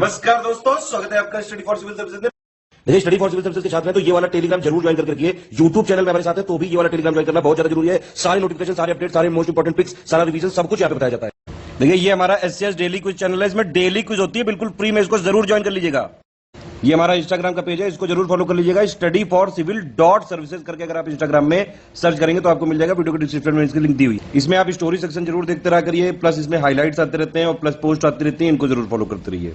नमस्कार दोस्तों, स्वागत है आपका स्टडी फॉर सिविल सर्विसेज में। देखिए, स्टडी फॉर सिविल सर्विसेज के छात्र हैं तो ये वाला टेलीग्राम जरूर ज्वाइन करके रखिए। यूट्यूब चैनल में हमारे साथ है तो भी ये वाला टेलीग्राम ज्वाइन करना बहुत ज्यादा जरूरी है। सारे नोटिफिकेशन, सारे अपडेट, सारे मोस्ट इंपोर्टेंट पिक्स, सारा रिवीजन सब कुछ यहाँ पे बताया जाता है। देखिए, ये हमारा एससीएस डेली क्विज चैनल है, इसमें डेली क्विज होती है, बिल्कुल फ्री में, इसको जरूर ज्वाइन कर लीजिएगा। ये हमारा इंस्टाग्राम का पेज है, इसको जरूर फॉलो कर लीजिएगा। स्टडी फॉर सिविल .सर्विसेज करके अगर आप इंस्टाग्राम में सर्च करेंगे तो आपको मिल जाएगा। वीडियो के डिस्क्रिप्शन में इसकी लिंक दी हुई। इसमें आप स्टोरी सेक्शन जरूर देखते रहा करिए, प्लस इसमें हाईलाइट्स आते रहते हैं और प्लस पोस्ट आती रहती है, इनको जरूर फॉलो करते रहिए।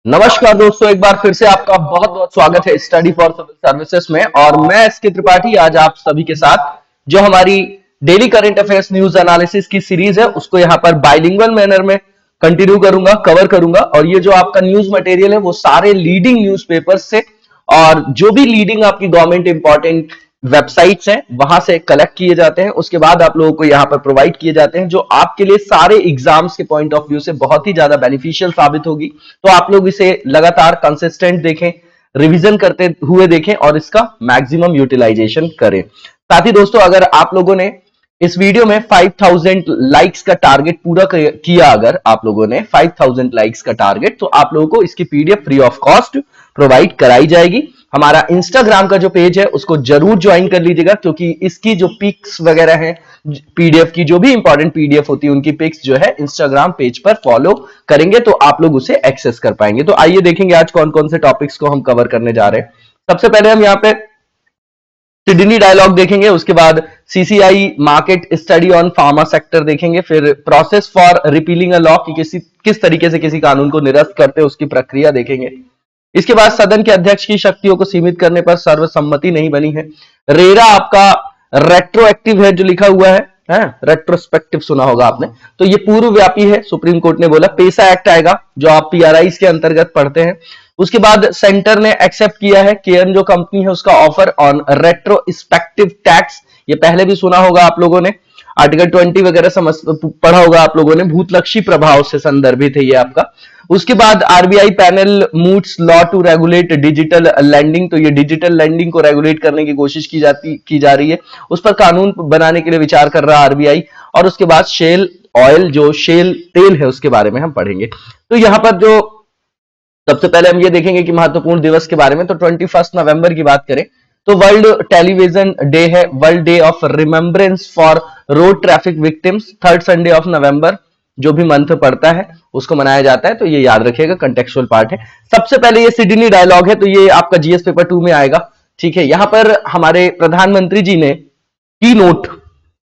नमस्कार दोस्तों, एक बार फिर से आपका बहुत बहुत स्वागत है स्टडी फॉर सिविल सर्विसेज में। और मैं एसके त्रिपाठी आज आप सभी के साथ जो हमारी daily current affairs news analysis की सीरीज है उसको यहाँ पर बाइलिंगुअल मैनर में कंटिन्यू करूंगा, कवर करूंगा। और ये जो आपका न्यूज मटेरियल है वो सारे लीडिंग न्यूज़पेपर्स से और जो भी लीडिंग आपकी गवर्नमेंट इंपॉर्टेंट वेबसाइट्स हैं वहां से कलेक्ट किए जाते हैं, उसके बाद आप लोगों को यहां पर प्रोवाइड किए जाते हैं, जो आपके लिए सारे एग्जाम्स के पॉइंट ऑफ व्यू से बहुत ही ज्यादा बेनिफिशियल साबित होगी। तो आप लोग इसे लगातार कंसिस्टेंट देखें, रिवीजन करते हुए देखें और इसका मैक्सिमम यूटिलाइजेशन करें। साथ ही दोस्तों, अगर आप लोगों ने इस वीडियो में 5000 लाइक्स का टारगेट पूरा किया, अगर आप लोगों ने 5000 लाइक्स का टारगेट, तो आप लोगों को इसकी PDF free of cost provide कराई जाएगी। हमारा इंस्टाग्राम का जो पेज है उसको जरूर ज्वाइन कर लीजिएगा, क्योंकि इसकी जो पिक्स वगैरह हैं, पीडीएफ की जो भी इंपॉर्टेंट पीडीएफ होती है उनकी पिक्स जो है इंस्टाग्राम पेज पर फॉलो करेंगे तो आप लोग उसे एक्सेस कर पाएंगे। तो आइए देखेंगे आज कौन कौन से टॉपिक्स को हम कवर करने जा रहे हैं। सबसे पहले हम यहाँ पे सिडनी डायलॉग देखेंगे, उसके बाद CCI market study on pharma sector देखेंगे, फिर process for repealing a law की किस तरीके से किसी कानून को निरस्त करते हैं उसकी प्रक्रिया देखेंगे। इसके बाद सदन के अध्यक्ष की शक्तियों को सीमित करने पर सर्वसम्मति नहीं बनी है। रेरा आपका रेट्रोएक्टिव है जो लिखा हुआ है रेट्रोस्पेक्टिव सुना होगा आपने, तो ये पूर्व व्यापी है, सुप्रीम कोर्ट ने बोला। पेसा एक्ट आएगा जो आप पीआरआईज के अंतर्गत पढ़ते हैं। उसके बाद सेंटर ने एक्सेप्ट किया है केयन जो कंपनी है उसका ऑफर ऑन रेट्रोस्पेक्टिव टैक्स, ये पहले भी सुना होगा आप लोगों ने, आर्टिकल 20 वगैरह पढ़ा होगा आप लोगों ने, भूतलक्षी प्रभाव से संदर्भित है ये आपका। उसके बाद RBI panel moves law to regulate digital lending, तो ये डिजिटल लैंडिंग को रेगुलेट करने की कोशिश की जा रही है, उस पर कानून बनाने के लिए विचार कर रहा है आरबीआई। और उसके बाद शेल ऑयल जो शेल तेल है उसके बारे में हम पढ़ेंगे। तो यहां पर जो सबसे पहले हम ये देखेंगे कि महत्वपूर्ण दिवस के बारे में, तो 21 नवंबर की बात करें तो वर्ल्ड टेलीविजन डे है, world day of remembrance for road traffic victims, third Sunday of November जो भी मंथ पड़ता है उसको मनाया जाता है, तो ये याद रखिएगा, कंटेक्चुअल पार्ट है। सबसे पहले ये सिडनी डायलॉग है, तो ये आपका जीएस पेपर 2 में आएगा, ठीक है। यहां पर हमारे प्रधानमंत्री जी ने की नोट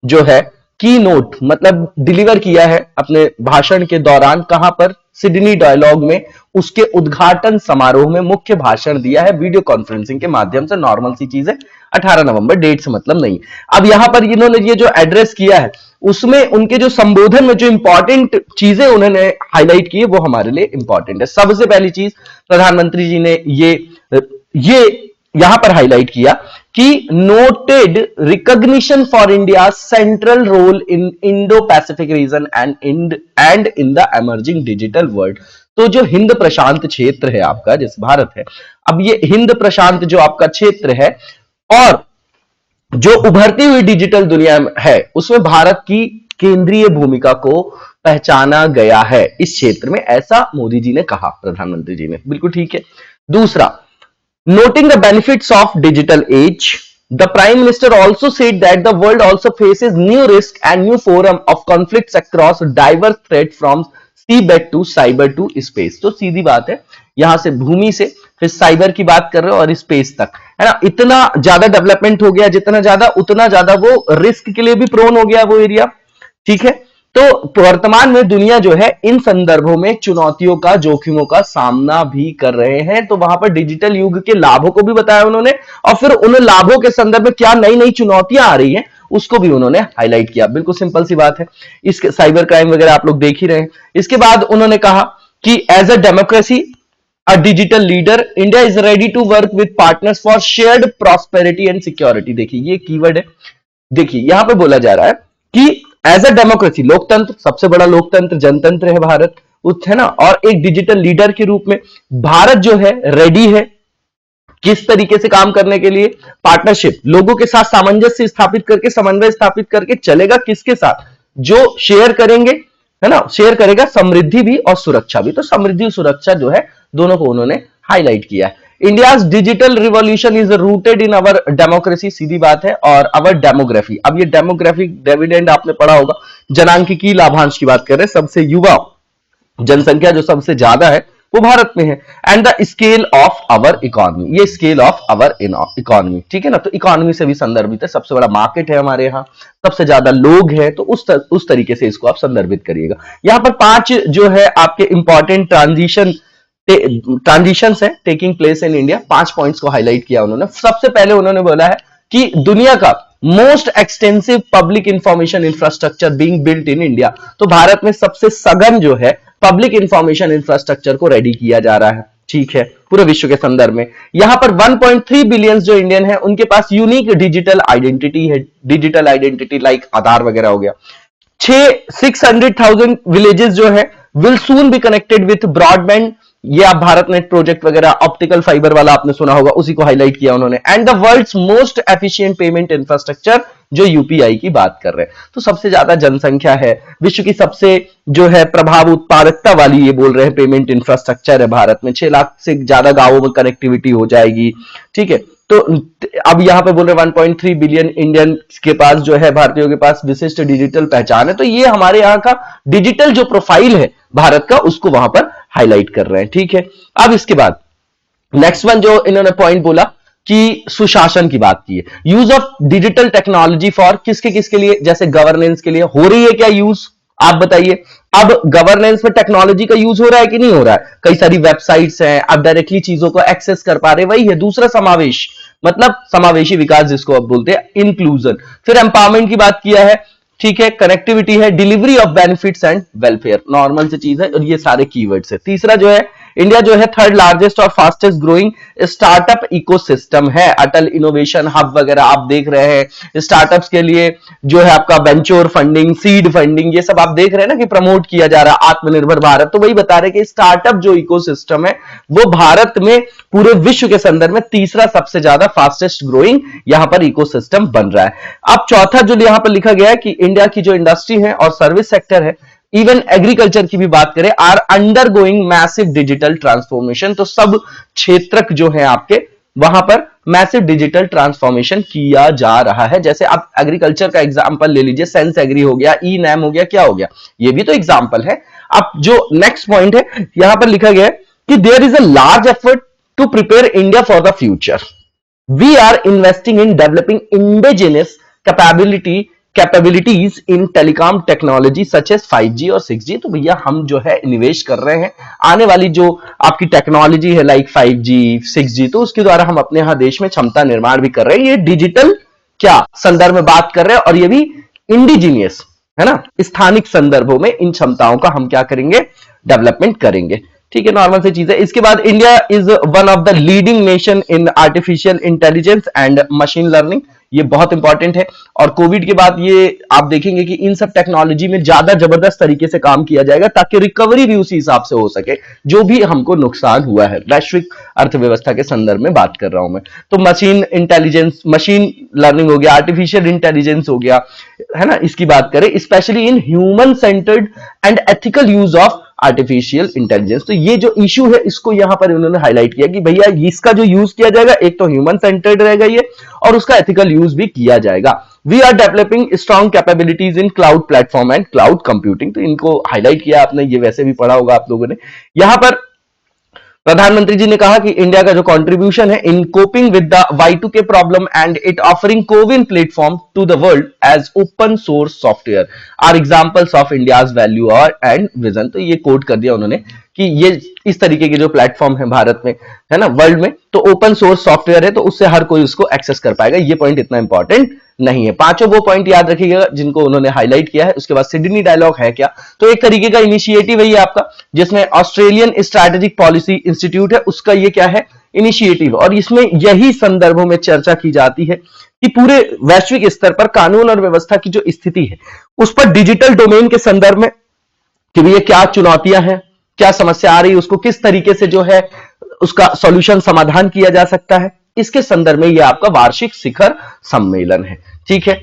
जो है, की नोट मतलब डिलीवर किया है अपने भाषण के दौरान, कहां पर, सिडनी डायलॉग में, उसके उद्घाटन समारोह में मुख्य भाषण दिया है वीडियो कॉन्फ्रेंसिंग के माध्यम से। नॉर्मल सी चीज है, 18 नवंबर, डेट से मतलब नहीं। अब यहां पर इन्होंने ये जो एड्रेस किया है उसमें उनके जो संबोधन में जो इंपॉर्टेंट चीजें उन्होंने हाईलाइट की है वो हमारे लिए इंपॉर्टेंट है। सबसे पहली चीज प्रधानमंत्री जी ने ये यहां पर हाईलाइट किया कि noted recognition for India central role in Indo Pacific region and in the emerging digital world. तो जो हिंद प्रशांत क्षेत्र है आपका, जैसे भारत है, अब ये हिंद प्रशांत जो आपका क्षेत्र है और जो उभरती हुई डिजिटल दुनिया है उसमें भारत की केंद्रीय भूमिका को पहचाना गया है इस क्षेत्र में, ऐसा मोदी जी ने कहा, प्रधानमंत्री जी ने, बिल्कुल ठीक है। दूसरा, noting the benefits of digital age, the prime minister also said that the world also faces new risk and new forum of conflicts across diverse threats from seabed to cyber to space। तो सीधी बात है, यहां से भूमि से फिर cyber की बात कर रहे हो और स्पेस तक, है ना। इतना ज्यादा डेवलपमेंट हो गया, जितना ज्यादा उतना ज्यादा वो रिस्क के लिए भी प्रोन हो गया वो एरिया, ठीक है। तो वर्तमान में दुनिया जो है इन संदर्भों में चुनौतियों का, जोखिमों का सामना भी कर रहे हैं। तो वहां पर डिजिटल युग के लाभों को भी बताया उन्होंने और फिर उन लाभों के संदर्भ में क्या नई नई चुनौतियां आ रही हैं उसको भी उन्होंने हाईलाइट किया। बिल्कुल सिंपल सी बात है, इसके साइबर क्राइम वगैरह आप लोग देख ही रहे हैं। इसके बाद उन्होंने कहा कि as a democracy, a digital leader, India is ready to work with partners for shared prosperity and security। देखिए ये कीवर्ड है, देखिए यहां पे बोला जा रहा है कि एज अ डेमोक्रेसी, लोकतंत्र, सबसे बड़ा लोकतंत्र जनतंत्र है भारत, है ना, और एक डिजिटल लीडर के रूप में भारत जो है रेडी है किस तरीके से काम करने के लिए, पार्टनरशिप, लोगों के साथ सामंजस्य स्थापित करके, समन्वय स्थापित करके चलेगा किसके साथ, जो शेयर करेंगे है ना, शेयर करेगा समृद्धि भी और सुरक्षा भी। तो समृद्धि और सुरक्षा जो है दोनों को उन्होंने हाईलाइट किया है। India's digital revolution is rooted in our democracy, सीधी बात है, और अवर डेमोग्राफी। अब ये डेमोग्राफिक डिविडेंड आपने पढ़ा होगा, जनांकिकी लाभांश की बात कर रहे हैं, सबसे युवा जनसंख्या जो सबसे ज्यादा है वो भारत में है। And the scale of our economy, ये स्केल ऑफ अवर इकोनॉमी, ठीक है ना, तो इकोनॉमी से भी संदर्भित है, सबसे बड़ा मार्केट है हमारे यहाँ, सबसे ज्यादा लोग हैं, तो उस तरीके से इसको आप संदर्भित करिएगा। यहां पर 5 जो है आपके इंपॉर्टेंट ट्रांजिशंस है taking place in India, 5 points को हाईलाइट किया उन्होंने। सबसे पहले उन्होंने बोला है कि दुनिया का most extensive public information infrastructure being built in India, तो भारत में सबसे सघन जो है पब्लिक इंफॉर्मेशन इंफ्रास्ट्रक्चर को रेडी किया जा रहा है, ठीक है, पूरे विश्व के संदर्भ में। यहां पर 1.3 बिलियन जो इंडियन है उनके पास यूनिक डिजिटल आइडेंटिटी है, डिजिटल आइडेंटिटी लाइक आधार वगैरह हो गया। 600,000 विलेजेस जो है will soon be connected with broadband, ये आप भारत नेट प्रोजेक्ट वगैरह ऑप्टिकल फाइबर वाला आपने सुना होगा, उसी को हाईलाइट किया उन्होंने। And the world's most efficient payment infrastructure, जो यूपीआई की बात कर रहे हैं, तो सबसे ज्यादा जनसंख्या है, विश्व की सबसे जो है प्रभाव उत्पादकता वाली ये बोल रहे हैं पेमेंट इंफ्रास्ट्रक्चर है भारत में। 6 लाख से ज्यादा गांवों में कनेक्टिविटी हो जाएगी, ठीक है। तो अब यहां पे बोल रहे 1.3 बिलियन इंडियन के पास जो है, भारतीयों के पास विशिष्ट डिजिटल पहचान है, तो ये हमारे यहाँ का डिजिटल जो प्रोफाइल है भारत का, उसको वहां पर हाईलाइट कर रहे हैं, ठीक है। अब इसके बाद नेक्स्ट वन जो इन्होंने पॉइंट बोला कि सुशासन की बात की है, use of digital technology for किसके लिए, जैसे गवर्नेंस के लिए हो रही है क्या यूज, आप बताइए। अब गवर्नेंस में टेक्नोलॉजी का यूज हो रहा है कि नहीं हो रहा है, कई सारी वेबसाइट्स हैं, आप डायरेक्टली चीजों को एक्सेस कर पा रहे, वही है दूसरा समावेश, मतलब समावेशी विकास जिसको आप बोलते हैं, इंक्लूजन। फिर एम्पावरमेंट की बात किया है, ठीक है, कनेक्टिविटी है, delivery of benefits and welfare, normal से चीज है, और ये सारे कीवर्ड्स है। तीसरा जो है, इंडिया जो है 3rd लार्जेस्ट और फास्टेस्ट ग्रोइंग स्टार्टअप इकोसिस्टम है, अटल इनोवेशन हब वगैरह आप देख रहे हैं, स्टार्टअप्स के लिए जो है आपका वेंचर फंडिंग, सीड फंडिंग, ये सब आप देख रहे हैं ना कि प्रमोट किया जा रहा है, आत्मनिर्भर भारत। तो वही बता रहे हैं कि स्टार्टअप जो इकोसिस्टम है वो भारत में पूरे विश्व के संदर्भ में तीसरा सबसे ज्यादा फास्टेस्ट ग्रोइंग यहां पर इकोसिस्टम बन रहा है। अब चौथा जो यहां पर लिखा गया है कि इंडिया की जो इंडस्ट्री है और सर्विस सेक्टर है, इवन एग्रीकल्चर की भी बात करें, are undergoing massive digital transformation, तो सब क्षेत्रक जो है आपके वहां पर मैसिव डिजिटल ट्रांसफॉर्मेशन किया जा रहा है। जैसे आप एग्रीकल्चर का एग्जांपल ले लीजिए, सेंस एग्री हो गया, ई नैम हो गया, क्या हो गया, ये भी तो एग्जांपल है। अब जो नेक्स्ट पॉइंट है यहां पर लिखा गया है कि there is a large effort to prepare India for the future, we are investing in developing indigenous capabilities in telecom technology such as 5G और 6G। तो भैया हम जो है निवेश कर रहे हैं आने वाली जो आपकी टेक्नोलॉजी है लाइक 5G 6G, तो उसके द्वारा हम अपने यहां देश में क्षमता निर्माण भी कर रहे हैं। ये डिजिटल क्या संदर्भ में बात कर रहे हैं, और ये भी इंडिजीनियस है ना, स्थानिक संदर्भों में इन क्षमताओं का हम क्या करेंगे, डेवलपमेंट करेंगे, ठीक है, नॉर्मल सी चीज है। इसके बाद India is one of the leading nation in artificial intelligence and machine learning, ये बहुत इंपॉर्टेंट है। और कोविड के बाद ये आप देखेंगे कि इन सब टेक्नोलॉजी में ज्यादा जबरदस्त तरीके से काम किया जाएगा ताकि रिकवरी भी उसी हिसाब से हो सके जो भी हमको नुकसान हुआ है, वैश्विक अर्थव्यवस्था के संदर्भ में बात कर रहा हूं मैं। तो मशीन इंटेलिजेंस, मशीन लर्निंग हो गया, आर्टिफिशियल इंटेलिजेंस हो गया, है ना, इसकी बात करें, specially in human centred and ethical use of artificial intelligence. तो ये जो इश्यू है इसको यहां पर उन्होंने हाईलाइट किया कि भैया इसका जो यूज किया जाएगा, एक तो ह्यूमन सेंटर्ड रहेगा ये, और उसका एथिकल यूज भी किया जाएगा। We are developing strong capabilities in cloud platform and cloud computing, तो इनको हाईलाइट किया आपने, ये वैसे भी पढ़ा होगा आप लोगों ने। यहां पर प्रधानमंत्री जी ने कहा कि इंडिया का जो कंट्रीब्यूशन है in coping with the Y2K problem and it offering CoWIN platform to the world as open source software are examples of India's value और एंड विजन। तो ये कोट कर दिया उन्होंने कि ये इस तरीके के जो प्लेटफॉर्म है भारत में, है ना, वर्ल्ड में, तो ओपन सोर्स सॉफ्टवेयर है, तो उससे हर कोई उसको एक्सेस कर पाएगा। ये पॉइंट इतना इंपॉर्टेंट नहीं है। पांचों वो पॉइंट याद रखिएगा जिनको उन्होंने हाईलाइट किया है। उसके बाद सिडनी डायलॉग है क्या, तो एक तरीके का इनिशिएटिव है ये आपका, जिसमें ऑस्ट्रेलियन स्ट्रैटेजिक पॉलिसी इंस्टीट्यूट है, उसका ये क्या है, इनिशिएटिव, और इसमें यही संदर्भों में चर्चा की जाती है कि पूरे वैश्विक स्तर पर कानून और व्यवस्था की जो स्थिति है उस पर डिजिटल डोमेन के संदर्भ में कि भैया क्या चुनौतियां हैं, क्या समस्या आ रही है, उसको किस तरीके से जो है उसका सॉल्यूशन समाधान किया जा सकता है, इसके संदर्भ में यह आपका वार्षिक शिखर सम्मेलन है। ठीक है,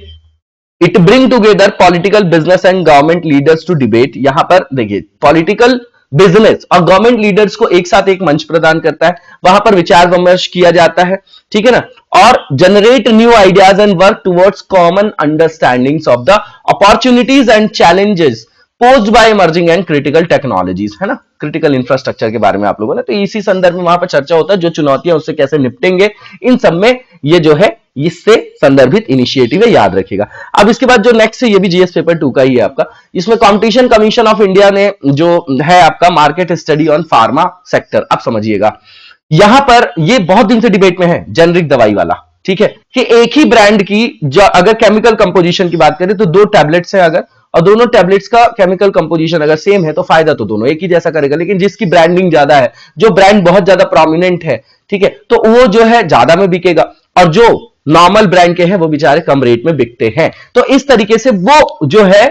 it bring together political business and government leaders to debate. यहां पर देखिए पॉलिटिकल बिजनेस और गवर्नमेंट लीडर्स को एक साथ एक मंच प्रदान करता है, वहां पर विचार विमर्श किया जाता है, ठीक है ना, और generate new ideas and work towards common understandings of the opportunities and challenges posed by emerging and critical technologies, है ना, क्रिटिकल इंफ्रास्ट्रक्चर के बारे में आप लोगों ने, तो इसी संदर्भ में वहां पर चर्चा होता है, जो चुनौतियां उससे कैसे निपटेंगे, इन सब में ये जो है इससे संदर्भित इनिशिएटिव है, याद रखिएगा। अब इसके बाद जो नेक्स्ट है ये भी जीएस पेपर 2 का ही है आपका। इसमें कंपटीशन कमीशन ऑफ इंडिया ने जो है आपका market study on pharma sector, अब समझिएगा यहां पर ये बहुत दिन से डिबेट में है, जेनरिक दवाई वाला, ठीक है, कि एक ही ब्रांड की जो अगर केमिकल कंपोजिशन की बात करें तो 2 टैबलेट्स हैं अगर, और दोनों टैबलेट्स का केमिकल कंपोजिशन अगर सेम है तो फायदा तो दोनों एक ही जैसा करेगा, लेकिन जिसकी ब्रांडिंग ज्यादा है, जो ब्रांड बहुत ज्यादा प्रोमिनेंट है, ठीक है, तो वो जो है ज्यादा में बिकेगा, और जो नॉर्मल ब्रांड के हैं वो बेचारे कम रेट में बिकते हैं। तो इस तरीके से वो जो है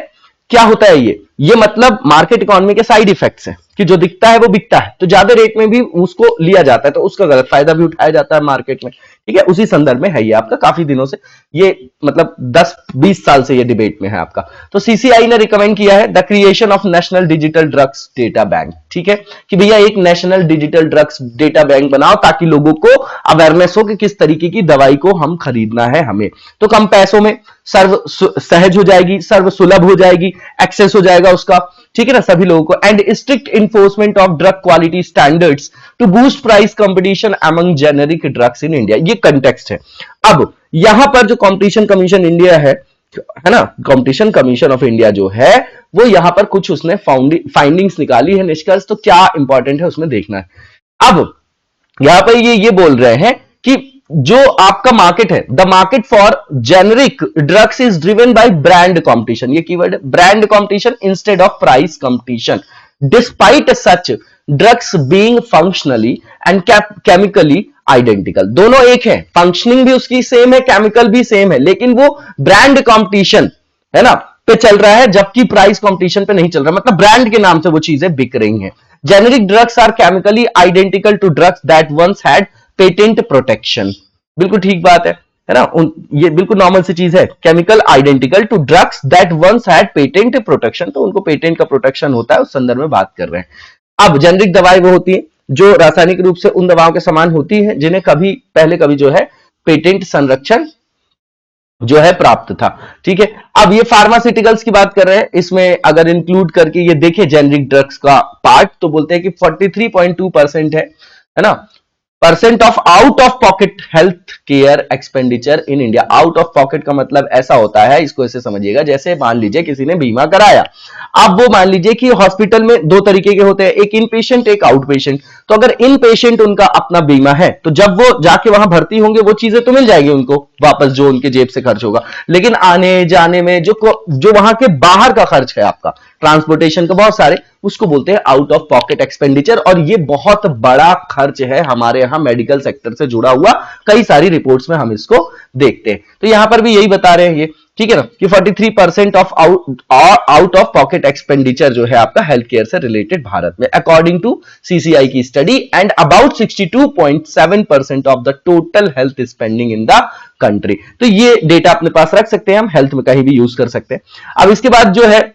क्या होता है, ये मतलब मार्केट इकोनॉमी के साइड इफेक्ट्स हैं कि जो दिखता है वो बिकता है, तो ज्यादा रेट में भी उसको लिया जाता है, तो उसका गलत फायदा भी उठाया जाता है मार्केट में, ठीक है। उसी संदर्भ में है ये आपका, काफी दिनों से ये मतलब 10-20 साल से ये डिबेट में है आपका। तो सीसीआई ने रिकमेंड किया है the creation of national digital drugs data bank, ठीक है, कि भैया एक national digital drugs data bank बनाओ ताकि लोगों को अवेयरनेस हो कि किस तरीके की दवाई को हम खरीदना है हमें, तो कम पैसों में सर्व सहज हो जाएगी, सर्व सुलभ हो जाएगी, एक्सेस हो जाएगा उसका, ठीक है ना, सभी लोगों को, and strict enforcement of drug quality standards to boost price competition among generic drugs in India, ये कंटेक्स्ट है। अब यहां पर जो कंपटीशन कमीशन इंडिया है ना, कंपटीशन कमीशन ऑफ इंडिया जो है वो यहां पर कुछ उसने फाइंडिंग्स निकाली है, निष्कर्ष, तो क्या इंपॉर्टेंट है उसमें देखना है। अब यहां पर ये बोल रहे हैं कि जो आपका मार्केट है, the market for generic drugs is driven by brand competition, ये कीवर्ड है, brand competition instead of price competition, despite such drugs being functionally and chemically identical, दोनों एक है, फंक्शनिंग भी उसकी सेम है, केमिकल भी सेम है, लेकिन वो ब्रांड कंपटीशन है ना पे चल रहा है, जबकि प्राइस कंपटीशन पे नहीं चल रहा, मतलब ब्रांड के नाम से वो चीजें बिक रही हैं। Generic drugs are chemically identical to drugs that once had patent protection, बिल्कुल ठीक बात है ना, ये बिल्कुल नॉर्मल सी चीज है, chemical identical to drugs that once had patent protection, तो उनको पेटेंट का प्रोटेक्शन होता है, उस संदर्भ में बात कर रहे हैं। अब जेनेरिक दवाई वो होती है जो रासायनिक रूप से उन दवाओं के समान होती है जिन्हें कभी जो है पेटेंट संरक्षण जो है प्राप्त था, ठीक है। अब ये फार्मास्यूटिकल्स की बात कर रहे हैं, इसमें अगर इंक्लूड करके ये देखे जेनेरिक ड्रग्स का पार्ट, तो बोलते हैं कि 43.2% है ना, percent of out of pocket health care expenditure in India. Out of pocket का मतलब ऐसा होता है, इसको ऐसे समझिएगा, जैसे मान लीजिए किसी ने बीमा कराया, अब वो मान लीजिए कि हॉस्पिटल में 2 तरीके के होते हैं, एक इन पेशेंट एक आउट पेशेंट, तो अगर इन पेशेंट उनका अपना बीमा है तो जब वो जाके वहां भर्ती होंगे वो चीजें तो मिल जाएगी उनको वापस जो उनके जेब से खर्च होगा, लेकिन आने जाने में जो वहां के बाहर का खर्च है आपका, ट्रांसपोर्टेशन का बहुत सारे, उसको बोलते हैं आउट ऑफ पॉकेट एक्सपेंडिचर, और ये बहुत बड़ा खर्च है हमारे यहां मेडिकल सेक्टर से जुड़ा हुआ, कई सारी रिपोर्ट्स में हम इसको देखते हैं। तो यहां पर भी यही बता रहे हैं ये, ठीक है ना, कि 43% of out of pocket expenditure जो है आपका हेल्थ केयर से रिलेटेड भारत में, अकॉर्डिंग टू सीसीआई की study, and about 62.7% of the total health spending in the country. तो ये डेटा अपने पास रख सकते हैं हम, हेल्थ में कहीं भी यूज कर सकते हैं। अब इसके बाद जो है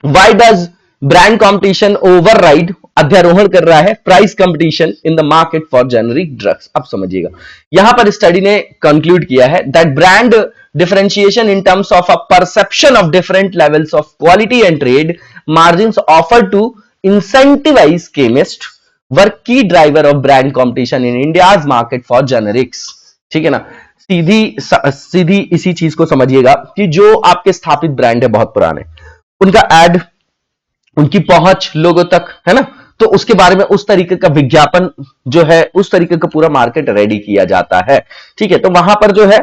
Why does brand competition override, अध्यारोहण कर रहा है price competition in the market for generic drugs. अब समझिएगा, यहां पर स्टडी ने कंक्लूड किया है that brand differentiation in terms of a perception of different levels of quality and trade margins offer to incentivise chemist were key driver of brand competition in India's market for generics, ठीक है ना। सीधी इसी चीज को समझिएगा कि जो आपके स्थापित ब्रांड है बहुत पुराने, उनका एड, उनकी पहुंच लोगों तक, है ना, तो उसके बारे में उस तरीके का विज्ञापन जो है, उस तरीके का पूरा मार्केट रेडी किया जाता है, ठीक है। तो वहां पर जो है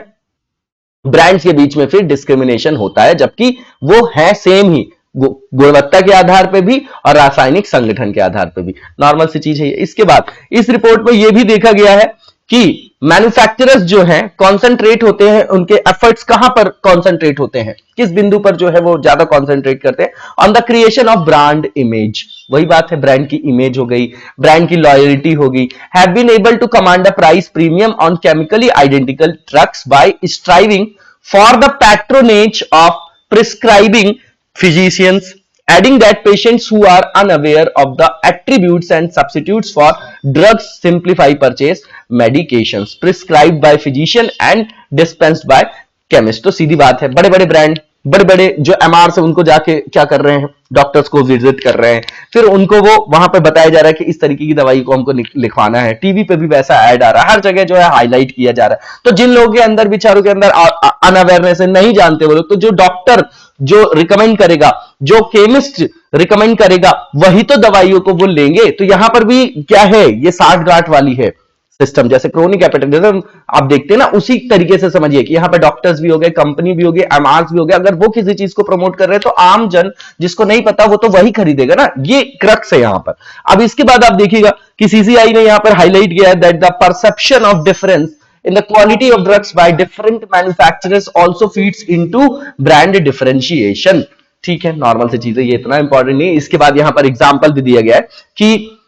ब्रांड्स के बीच में फिर डिस्क्रिमिनेशन होता है, जबकि वो है सेम ही गुणवत्ता के आधार पे भी और रासायनिक संगठन के आधार पे भी, नॉर्मल सी चीज है। इसके बाद इस रिपोर्ट में यह भी देखा गया है कि मैन्युफैक्चरर्स जो हैं कॉन्सेंट्रेट होते हैं, उनके एफर्ट्स कहां पर कॉन्सेंट्रेट होते हैं, किस बिंदु पर जो है वो ज्यादा कॉन्सेंट्रेट करते हैं, on the creation of brand image. वही बात है, ब्रांड की इमेज हो गई, ब्रांड की लॉयल्टी होगी, have been able to command a price premium on chemically identical drugs by striving for the patronage of prescribing physicians, adding that patients who are unaware of the attributes and substitutes for drugs simplify purchase medications prescribed by physician and dispensed by chemist। तो सीधी बात है, बड़े बड़े brand, बड़े बड़े जो MR से उनको जाके क्या कर रहे हैं, डॉक्टर्स को विजिट कर रहे हैं, फिर उनको वो वहां पे बताया जा रहा है कि इस तरीके की दवाई को हमको लिखवाना है। टीवी पे भी वैसा ऐड आ रहा है, हर जगह जो है हाईलाइट किया जा रहा है। तो जिन लोगों के अंदर, बेचारों के अंदर अनअवेयरनेस है, नहीं जानते वो लोग, तो जो डॉक्टर जो रिकमेंड करेगा, जो केमिस्ट रिकमेंड करेगा, वही तो दवाइयों को वो लेंगे। तो यहां पर भी क्या है, ये 60-60 वाली है सिस्टम, जैसे क्रोनिक हेपेटाइटिस आप देखते हैं ना, उसी तरीके से समझिए कि यहां पे डॉक्टर्स भी हो गए, कंपनी भी हो गई, एमआरस भी हो गए। अगर वो किसी चीज को प्रमोट कर रहे हैं तो आम जन जिसको नहीं पता वो तो वही खरीदेगा ना, ये क्रक्स है यहां पर। अब इसके बाद आप देखिएगा कि सीसीआई ने यहां पर हाईलाइट किया है that the perception of difference in the quality of drugs by different manufacturers also feeds into brand differentiation। ठीक है, नॉर्मल सी चीज है, ये इतना इंपॉर्टेंट नहीं। इसके बाद यहां पर एग्जांपल भी दिया गया है कि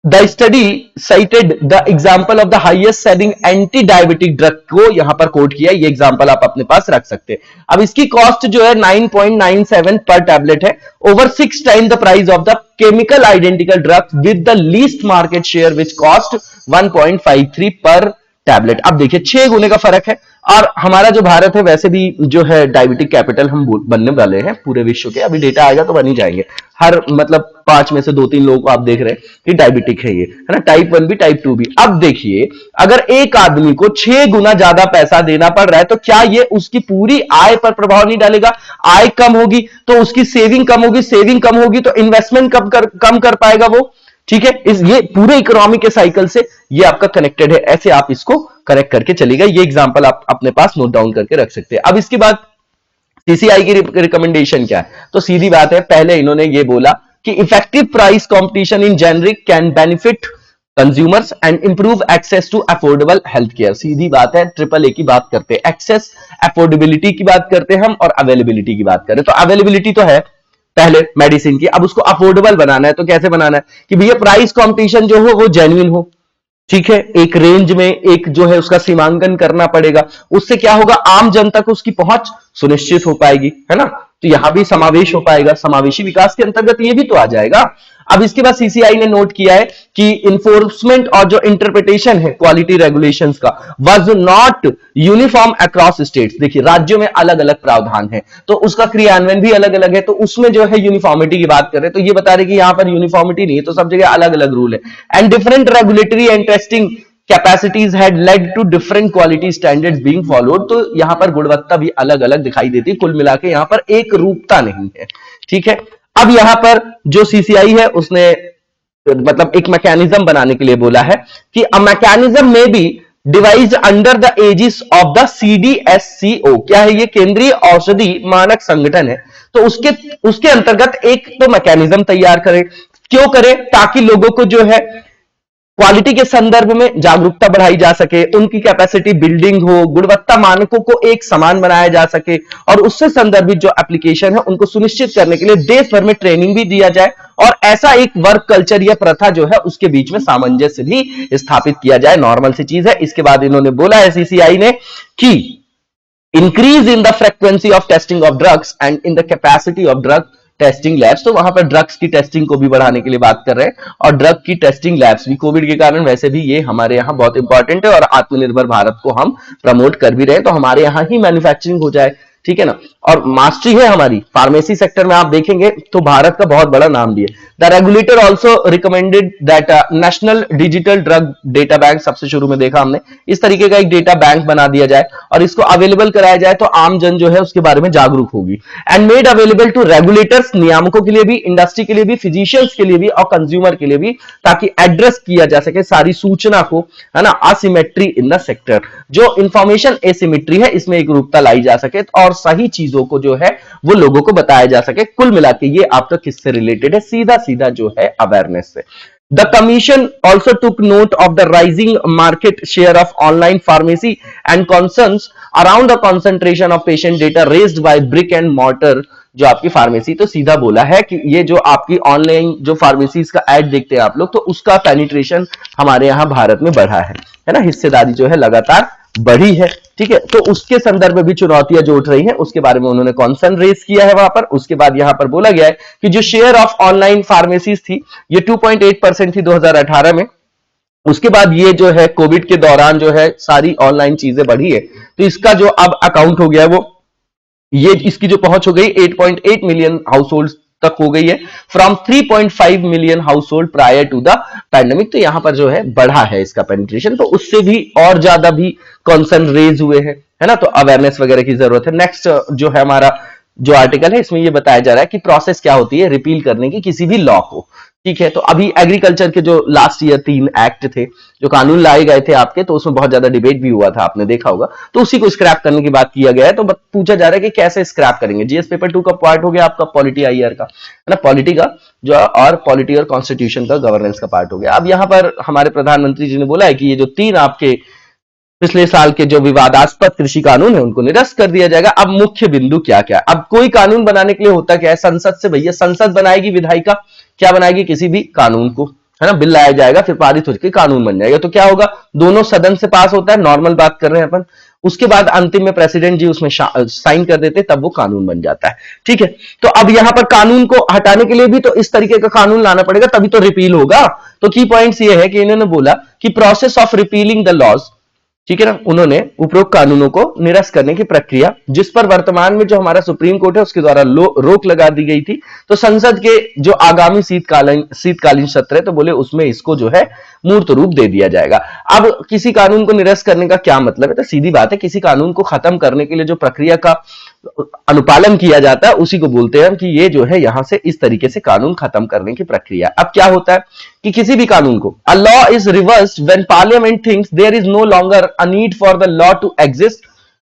the study cited the example of the highest selling anti diabetic drug को यहां पर कोट किया। ये एग्जांपल आप अपने पास रख सकते हैं। अब इसकी कॉस्ट जो है 9.97 पर टैबलेट है, over 6 time the price of the chemical identical drug with the least market share which cost 1.53 पर टैबलेट। अब देखिए 6 गुने का फर्क है। और हमारा जो भारत है वैसे भी जो है डायबिटिक कैपिटल हम बनने वाले हैं पूरे विश्व के। अभी डेटा आएगा तो बन ही जाएंगे। हर मतलब 5 में से 2-3 लोगों को आप देख रहे हैं कि डायबिटिक है, ये है ना, टाइप 1 भी टाइप 2 भी। अब देखिए अगर एक आदमी को 6 गुना ज्यादा पैसा देना पड़ रहा है तो क्या ये उसकी पूरी आय पर प्रभाव नहीं डालेगा? आय कम होगी तो उसकी सेविंग कम होगी, सेविंग कम होगी तो इन्वेस्टमेंट कम कर पाएगा वो। ठीक है, ये पूरे इकोनॉमी के साइकिल से ये आपका कनेक्टेड है। ऐसे आप इसको कनेक्ट करके चलेगा। ये एग्जांपल आप अपने पास नोट डाउन करके रख सकते हैं। अब इसके बाद सीसीआई की रिकमेंडेशन क्या है? तो सीधी बात है, पहले इन्होंने ये बोला कि effective price competition in generic can benefit consumers and improve access to affordable health care. सीधी बात है, AAA की बात करते हैं, एक्सेस अफोर्डेबिलिटी की बात करते हैं हम और अवेलेबिलिटी की बात करें। तो अवेलेबिलिटी तो है पहले मेडिसिन की, अब उसको अफोर्डेबल बनाना है। तो कैसे बनाना है कि भैया प्राइस कंपटीशन जो हो वो जेन्युइन हो। ठीक है, एक रेंज में एक जो है उसका सीमांकन करना पड़ेगा। उससे क्या होगा, आम जनता को उसकी पहुंच सुनिश्चित हो पाएगी, है ना। तो यहां भी समावेश हो पाएगा, समावेशी विकास के अंतर्गत ये भी तो आ जाएगा। अब इसके बाद सीसीआई ने नोट किया है कि इन्फोर्समेंट और जो इंटरप्रिटेशन है क्वालिटी रेगुलेशंस का was not uniform across states. देखिए राज्यों में अलग अलग प्रावधान है तो उसका क्रियान्वयन भी अलग अलग है। तो उसमें जो है यूनिफॉर्मिटी की बात कर रहे हैं तो ये बता रहे कि यहां पर यूनिफॉर्मिटी नहीं है, तो सब जगह अलग अलग रूल है। And different regulatory and testing capacities had led to different quality standards being followed. तो यहां पर गुणवत्ता भी अलग अलग दिखाई देती है। कुल मिला के यहां पर एक रूपता नहीं है। ठीक है, अब यहां पर जो सीसीआई है उसने मतलब एक मैकेनिज्म बनाने के लिए बोला है कि अ मैकेनिज्म में be devised under the aegis of the CDSCO। क्या है ये? केंद्रीय औषधि मानक संगठन है। तो उसके अंतर्गत एक तो मैकेनिज्म तैयार करें। क्यों करें? ताकि लोगों को जो है क्वालिटी के संदर्भ में जागरूकता बढ़ाई जा सके, उनकी कैपेसिटी बिल्डिंग हो, गुणवत्ता मानकों को एक समान बनाया जा सके और उससे संदर्भित जो एप्लीकेशन है उनको सुनिश्चित करने के लिए देश भर में ट्रेनिंग भी दिया जाए और ऐसा एक वर्क कल्चर या प्रथा जो है उसके बीच में सामंजस्य भी स्थापित किया जाए। नॉर्मल सी चीज है। इसके बाद इन्होंने बोला है सीसीआई ने कि increase in the frequency of testing of drugs and in the capacity of drug testing labs. तो वहां पर ड्रग्स की टेस्टिंग को भी बढ़ाने के लिए बात कर रहे हैं और ड्रग की टेस्टिंग लैब्स भी कोविड के कारण वैसे भी ये हमारे यहाँ बहुत इंपॉर्टेंट है और आत्मनिर्भर भारत को हम प्रमोट कर भी रहे हैं। तो हमारे यहाँ ही मैन्युफैक्चरिंग हो जाए, ठीक है ना। और मास्टरी है हमारी फार्मेसी सेक्टर में, आप देखेंगे तो भारत का बहुत बड़ा नाम भी है। The regulator also recommended that national digital drug data bank, सबसे शुरू में देखा हमने, इस तरीके का एक डेटा बैंक बना दिया जाए और इसको अवेलेबल कराया जाए तो आम जन जो है उसके बारे में जागरूक होगी। And made available to regulators, नियामकों के लिए भी, इंडस्ट्री के लिए भी, फिजिशियंस के लिए भी और कंज्यूमर के लिए भी, ताकि एड्रेस किया जा सके सारी सूचना को, है ना। असिमेट्री इन द सेक्टर, जो इंफॉर्मेशन एसिमेट्री है इसमें एक रूपता लाई जा सके और सही चीजों को जो है वो लोगों को बताया जा सके। कुल मिला के ये आपका किससे रिलेटेड है? सीधा सीधा जो है अवेयरनेस से। The commission also took note of the rising market share of online pharmacy and concerns around the concentration of patient data raised by brick and mortar जो आपकी फार्मेसी। तो सीधा बोला है कि ये जो आपकी ऑनलाइन जो फार्मेसीज का एड देखते हैं आप लोग, तो उसका पेनिट्रेशन हमारे यहाँ भारत में बढ़ा है ना, हिस्सेदारी जो है लगातार बढ़ी है। ठीक है, तो उसके संदर्भ में भी चुनौतियां जो उठ रही हैं उसके बारे में उन्होंने कॉन्सर्न रेज किया है वहां पर। उसके बाद यहां पर बोला गया है कि जो शेयर ऑफ ऑनलाइन फार्मेसीज थी ये 2.8% थी 2018 में। उसके बाद ये जो है कोविड के दौरान जो है सारी ऑनलाइन चीजें बढ़ी है, तो इसका जो अब अकाउंट हो गया है वो ये इसकी जो पहुंच हो गई 8.8 मिलियन हाउस होल्ड तक हो गई है from 3.5 million household prior to the pandemic. तो यहां पर जो है बढ़ा है इसका पेनिट्रेशन, तो उससे भी और ज्यादा भी कंसर्न रेज हुए हैं, है ना। तो अवेयरनेस वगैरह की जरूरत है। नेक्स्ट जो है हमारा जो आर्टिकल है इसमें ये बताया जा रहा है कि प्रोसेस क्या होती है रिपील करने की किसी भी लॉ को। ठीक है, तो अभी एग्रीकल्चर के जो लास्ट ईयर 3 एक्ट थे जो कानून लाए गए थे आपके, तो उसमें बहुत ज्यादा डिबेट भी हुआ था, आपने देखा होगा। तो उसी को स्क्रैप करने की बात किया गया है। तो पूछा जा रहा है कि कैसे स्क्रैप करेंगे। जीएस पेपर 2 का पार्ट हो गया आपका पॉलिटी आईआर का, है ना, पॉलिटी का जो और पॉलिटी और कॉन्स्टिट्यूशन का गवर्नेंस का पार्ट हो गया। अब यहां पर हमारे प्रधानमंत्री जी ने बोला है कि ये जो 3 आपके पिछले साल के जो विवादास्पद कृषि कानून है उनको निरस्त कर दिया जाएगा। अब मुख्य बिंदु क्या क्या है। अब कोई कानून बनाने के लिए होता क्या है, संसद से, भैया संसद बनाएगी, विधायिका क्या बनाएगी, किसी भी कानून को, है ना, बिल लाया जाएगा, फिर पारित होकर कानून बन जाएगा। तो क्या होगा, दोनों सदन से पास होता है, नॉर्मल बात कर रहे हैं अपन। उसके बाद अंतिम में प्रेसिडेंट जी उसमें साइन कर देते, तब वो कानून बन जाता है। ठीक है, तो अब यहां पर कानून को हटाने के लिए भी तो इस तरीके का कानून लाना पड़ेगा, तभी तो रिपील होगा। तो की पॉइंट्स ये है कि इन्होंने बोला कि process of repealing the laws, ठीक है ना, उन्होंने उपरोक्त कानूनों को निरस्त करने की प्रक्रिया जिस पर वर्तमान में जो हमारा सुप्रीम कोर्ट है उसके द्वारा रोक लगा दी गई थी, तो संसद के जो आगामी शीतकालीन सत्र है तो बोले उसमें इसको जो है मूर्त रूप दे दिया जाएगा। अब किसी कानून को निरस्त करने का क्या मतलब है, तो सीधी बात है किसी कानून को खत्म करने के लिए जो प्रक्रिया का अनुपालन किया जाता है उसी को बोलते हैं कि ये जो है यहां से इस तरीके से कानून खत्म करने की प्रक्रिया। अब क्या होता है कि किसी भी कानून को a law is reversed when parliament thinks there is no longer a need for the law to exist.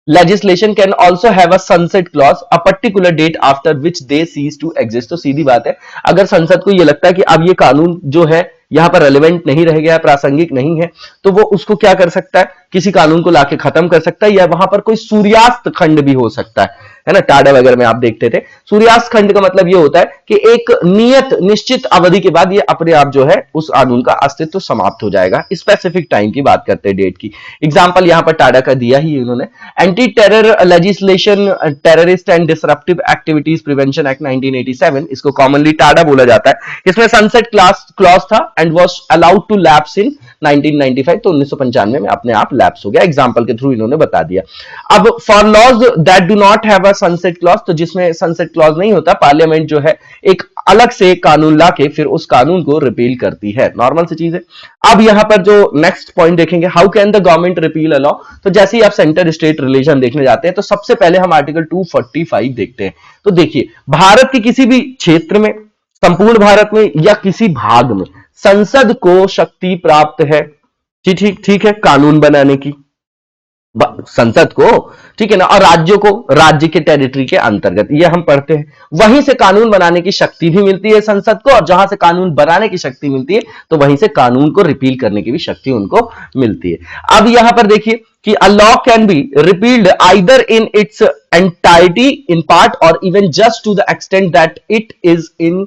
Legislation can also have a sunset clause a particular date after which they cease to exist. तो सीधी बात है, अगर संसद को यह लगता है कि अब ये कानून जो है यहां पर रेलेवेंट नहीं रह गया, प्रासंगिक नहीं है, तो वो उसको क्या कर सकता है, किसी कानून को लाके खत्म कर सकता है, या वहां पर कोई सूर्यास्त खंड भी हो सकता है ना। टाडा वगैरह में आप देखते थे सूर्यास्त खंड का मतलब ये होता है कि एक निश्चित अवधि के बाद ये अपने आप जो है उस कानून का अस्तित्व समाप्त हो जाएगा। स्पेसिफिक टाइम की बात करते हैं, डेट की। एग्जांपल यहां पर टाडा का दिया ही उन्होंने, anti terror legislation terrorist and disruptive activities prevention act 1987, इसको कॉमनली टाडा बोला जाता है। इसमें सनसेट क्लॉज था and was allowed to lapse in 1995, तो 1995 में अपने आप लैप्स हो गया। एग्जांपल के थ्रू इन्होंने बता दिया। अब for laws that do not have a sunset clause, तो जिसमें सनसेट क्लॉज नहीं होता, पार्लियामेंट जो है एक अलग से कानून लाके फिर उस कानून को रिपील करती है। नॉर्मल सी चीज है। अब यहां पर जो नेक्स्ट पॉइंट देखेंगे, how can the government repeal a law. तो जैसे ही आप सेंटर स्टेट रिलेशन देखने जाते हैं तो सबसे पहले हम आर्टिकल 245 देखते हैं। तो देखिए, भारत के किसी भी क्षेत्र में, संपूर्ण भारत में या किसी भाग में संसद को शक्ति प्राप्त है, ठीक है, कानून बनाने की, संसद को, ठीक है ना, और राज्यों को राज्य के टेरिटरी के अंतर्गत, ये हम पढ़ते हैं। वहीं से कानून बनाने की शक्ति भी मिलती है संसद को, और जहां से कानून बनाने की शक्ति मिलती है तो वहीं से कानून को रिपील करने की भी शक्ति उनको मिलती है। अब यहां पर देखिए कि a law can be repealed either in its entirety, in part, और even just to the extent that it is in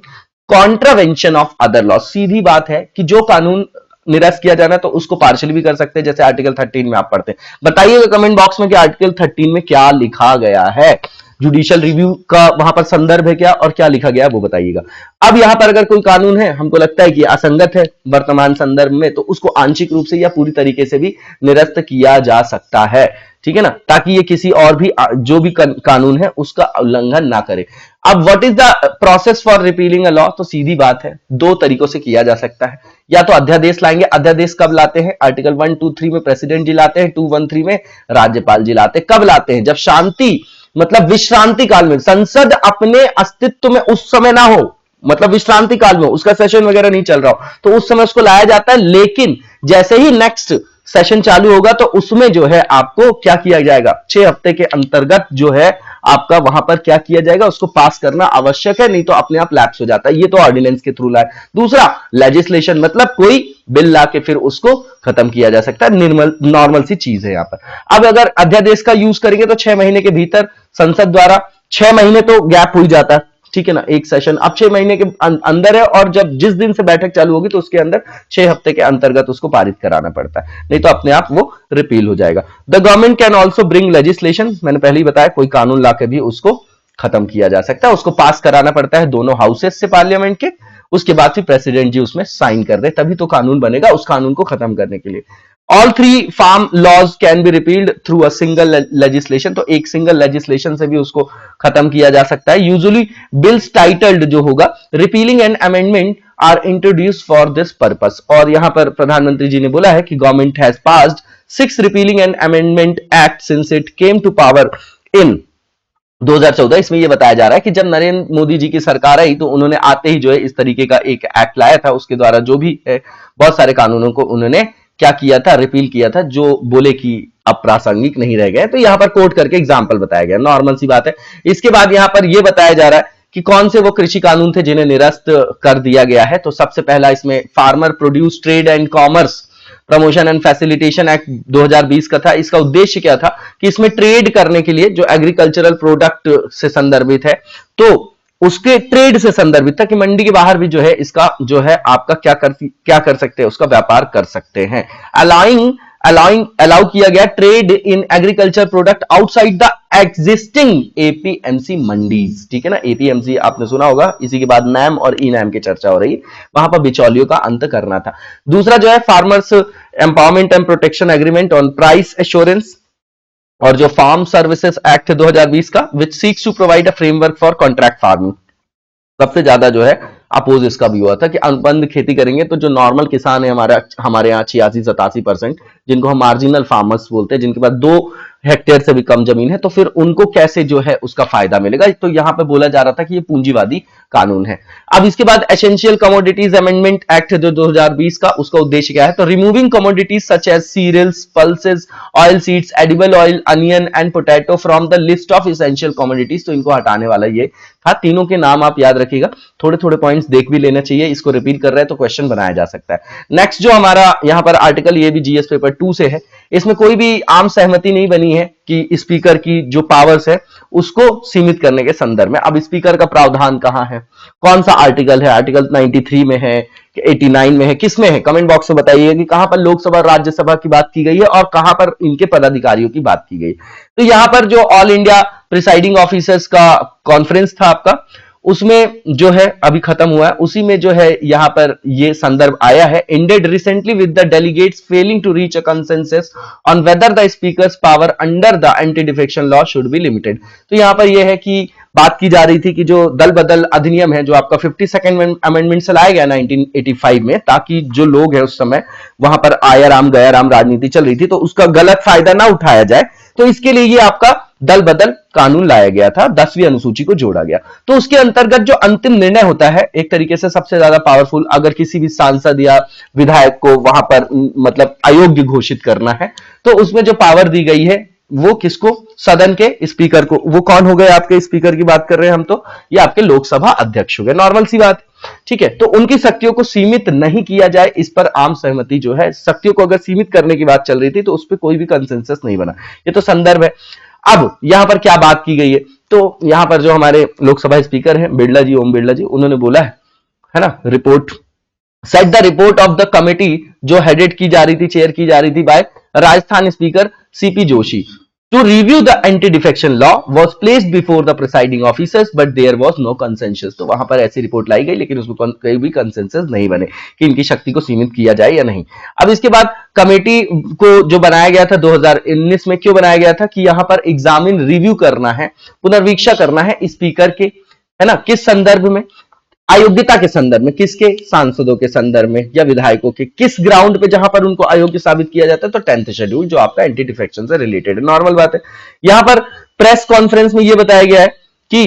contravention of other law. सीधी बात है कि जो कानून निरस्त किया जाना तो उसको पार्शियली भी कर सकते हैं, जैसे आर्टिकल 13 में आप पढ़ते हैं। बताइएगा कमेंट बॉक्स में कि आर्टिकल 13 में क्या लिखा गया है, जुडिशियल रिव्यू का वहां पर संदर्भ है क्या और क्या लिखा गया है वो बताइएगा। अब यहां पर अगर कोई कानून है हमको लगता है कि असंगत है वर्तमान संदर्भ में, तो उसको आंशिक रूप से या पूरी तरीके से भी निरस्त किया जा सकता है, ठीक है ना, ताकि ये किसी और भी जो भी कानून है उसका उल्लंघन ना करे। अब what is the process for repealing a law, तो सीधी बात है, 2 तरीकों से किया जा सकता है। या तो अध्यादेश लाएंगे, अध्यादेश कब लाते हैं, आर्टिकल 1, 2, 3 में प्रेसिडेंट जी लाते हैं, 2, 1, 3 में राज्यपाल जी लाते हैं। कब लाते हैं, जब शांति मतलब विश्रांति काल में, संसद अपने अस्तित्व में उस समय ना हो, मतलब विश्रांति काल में, उसका सेशन वगैरह नहीं चल रहा हो, तो उस समय उसको लाया जाता है। लेकिन जैसे ही नेक्स्ट सेशन चालू होगा तो उसमें जो है आपको क्या किया जाएगा, 6 हफ्ते के अंतर्गत जो है आपका वहां पर क्या किया जाएगा, उसको पास करना आवश्यक है, नहीं तो अपने आप लैप्स हो जाता है। ये तो ऑर्डिनेंस के थ्रू लाए। दूसरा लेजिस्लेशन, मतलब कोई बिल ला के फिर उसको खत्म किया जा सकता है। नॉर्मल सी चीज है यहां पर। अब अगर अध्यादेश का यूज करेंगे तो 6 महीने के भीतर संसद द्वारा, 6 महीने तो गैप हो ही जाता है, ठीक है ना, एक सेशन अब 6 महीने के अंदर है, और जब जिस दिन से बैठक चालू होगी तो उसके अंदर 6 हफ्ते के अंतर्गत उसको पारित कराना पड़ता है, नहीं तो अपने आप वो रिपील हो जाएगा। The government can also bring legislation, मैंने पहले ही बताया कोई कानून लाकर भी उसको खत्म किया जा सकता है, उसको पास कराना पड़ता है दोनों हाउसेस से पार्लियामेंट के, उसके बाद फिर प्रेसिडेंट जी उसमें साइन कर दे, तभी तो कानून बनेगा उस कानून को खत्म करने के लिए। All 3 farm laws can be repealed through a single legislation, तो एक सिंगल लेजिस्लेशन से भी उसको खत्म किया जा सकता है। यूजुअली बिल्स टाइटल्ड जो होगा repealing and amendment are introduce for this purpose, और यहां पर प्रधानमंत्री जी ने बोला है कि government has passed 6 repealing and amendment act since it came to power in 2014। इसमें यह बताया जा रहा है कि जब नरेंद्र मोदी जी की सरकार आई तो उन्होंने आते ही जो है इस तरीके का एक एक्ट लाया था, उसके द्वारा जो भी है बहुत सारे कानूनों को उन्होंने क्या किया था, रिपील किया था, जो बोले कि अप्रासंगिक नहीं रह गए। तो यहां पर कोट करके एग्जाम्पल बताया गया, नॉर्मल सी बात है। इसके बाद यहां पर यह बताया जा रहा है कि कौन से वो कृषि कानून थे जिन्हें निरस्त कर दिया गया है। तो सबसे पहला इसमें farmer produce trade and commerce promotion and facilitation act 2020 का था। इसका उद्देश्य क्या था कि इसमें ट्रेड करने के लिए जो एग्रीकल्चरल प्रोडक्ट से संदर्भित है तो उसके ट्रेड से संदर्भित था कि मंडी के बाहर भी जो है इसका जो है आपका क्या कर सकते हैं, उसका व्यापार कर सकते हैं। अलाउ किया गया trade in agriculture product outside the existing APMC mandis, ठीक है ना। एपीएमसी आपने सुना होगा, इसी के बाद नैम और ई नैम की चर्चा हो रही, वहां पर बिचौलियों का अंत करना था। दूसरा जो है farmers empowerment and protection agreement on price assurance, और जो फार्म सर्विसेज एक्ट 2020 का which seeks to provide a framework for contract farming. सबसे ज्यादा जो है अपोज इसका भी हुआ था कि अनुबंध खेती करेंगे तो जो नॉर्मल किसान है हमारे यहाँ 86-87%, जिनको हम मार्जिनल फार्मर्स बोलते हैं, जिनके पास 2 हेक्टेयर से भी कम जमीन है, तो फिर उनको कैसे जो है उसका फायदा मिलेगा। तो यहां पे बोला जा रहा था कि ये पूंजीवादी कानून है। अब इसके बाद एसेंशियल कमोडिटीज अमेंडमेंट एक्ट जो 2020 का, उसका उद्देश्य क्या है, तो removing commodities such as cereals, pulses, oil seeds, edible oil, onion and potato from the list of essential commodities. तो इनको हटाने वाला ये था। तीनों के नाम आप याद रखिएगा, थोड़े थोड़े पॉइंट्स देख भी लेना चाहिए, इसको रिपीट कर रहे हैं तो क्वेश्चन बनाया जा सकता है। नेक्स्ट जो हमारा यहां पर आर्टिकल, ये भी जीएस पेपर 2 से है, इसमें कोई भी आम सहमति नहीं बनी है कि स्पीकर की जो पावर्स है उसको सीमित करने के संदर्भ में। अब स्पीकर का प्रावधान कहां है, कौन सा आर्टिकल है, आर्टिकल 93 में है, 89 में है, किसमें है, कमेंट बॉक्स में बताइए कि कहां पर लोकसभा राज्यसभा की बात की गई है और कहां पर इनके पदाधिकारियों की बात की गई। तो यहां पर जो ऑल इंडिया प्रिसाइडिंग ऑफिसर्स का कॉन्फ्रेंस था आपका, उसमें जो है अभी खत्म हुआ है, उसी में जो है यहां पर ये संदर्भ आया है, ended recently with the delegates failing to reach a consensus on whether the speaker's power under the anti-defection law should be limited। तो यहां पर यह है कि बात की जा रही थी कि जो दल बदल अधिनियम है जो आपका 52nd अमेंडमेंट से लाया गया 1985 में, ताकि जो लोग हैं उस समय वहां पर आया राम गया राम राजनीति चल रही थी तो उसका गलत फायदा ना उठाया जाए, तो इसके लिए ये आपका दल बदल कानून लाया गया था, 10वीं अनुसूची को जोड़ा गया। तो उसके अंतर्गत जो अंतिम निर्णय होता है, एक तरीके से सबसे ज्यादा पावरफुल, अगर किसी भी सांसद या विधायक को वहां पर मतलब अयोग्य घोषित करना है तो उसमें जो पावर दी गई है वो किसको, सदन के स्पीकर को। वो कौन हो गए, आपके स्पीकर की बात कर रहे हैं हम, तो ये आपके लोकसभा अध्यक्ष हो गए, नॉर्मल सी बात, ठीक है। तो उनकी शक्तियों को सीमित नहीं किया जाए, इस पर आम सहमति जो है, शक्तियों को अगर सीमित करने की बात चल रही थी तो उस पर कोई भी कंसेंसस नहीं बना, ये तो संदर्भ है। अब यहां पर क्या बात की गई है, तो यहां पर जो हमारे लोकसभा स्पीकर हैं बिरला जी, ओम बिरला जी, उन्होंने बोला है ना, report set the report of the committee जो हेडेड की जा रही थी, चेयर की जा रही थी by Rajasthan speaker CP Joshi, to review the anti-defection law was placed before the presiding officers but there was no consensus। तो वहां पर ऐसी रिपोर्ट लाई गई लेकिन उसमें कोई भी कंसेंसस नहीं बने कि इनकी शक्ति को सीमित किया जाए या नहीं। अब इसके बाद कमेटी को जो बनाया गया था 2019 में, क्यों बनाया गया था कि यहां पर एग्जामिन रिव्यू करना है, पुनर्वीक्षा करना है स्पीकर के, है ना, किस संदर्भ में, अयोग्यता के संदर्भ में, किसके, सांसदों के संदर्भ में या विधायकों के, किस ग्राउंड पे जहां पर उनको अयोग्य साबित किया जाता है, तो 10th शेड्यूल जो आपका एंटी डिफेक्शन से रिलेटेड है, नॉर्मल बात है। यहां पर प्रेस कॉन्फ्रेंस में यह बताया गया है कि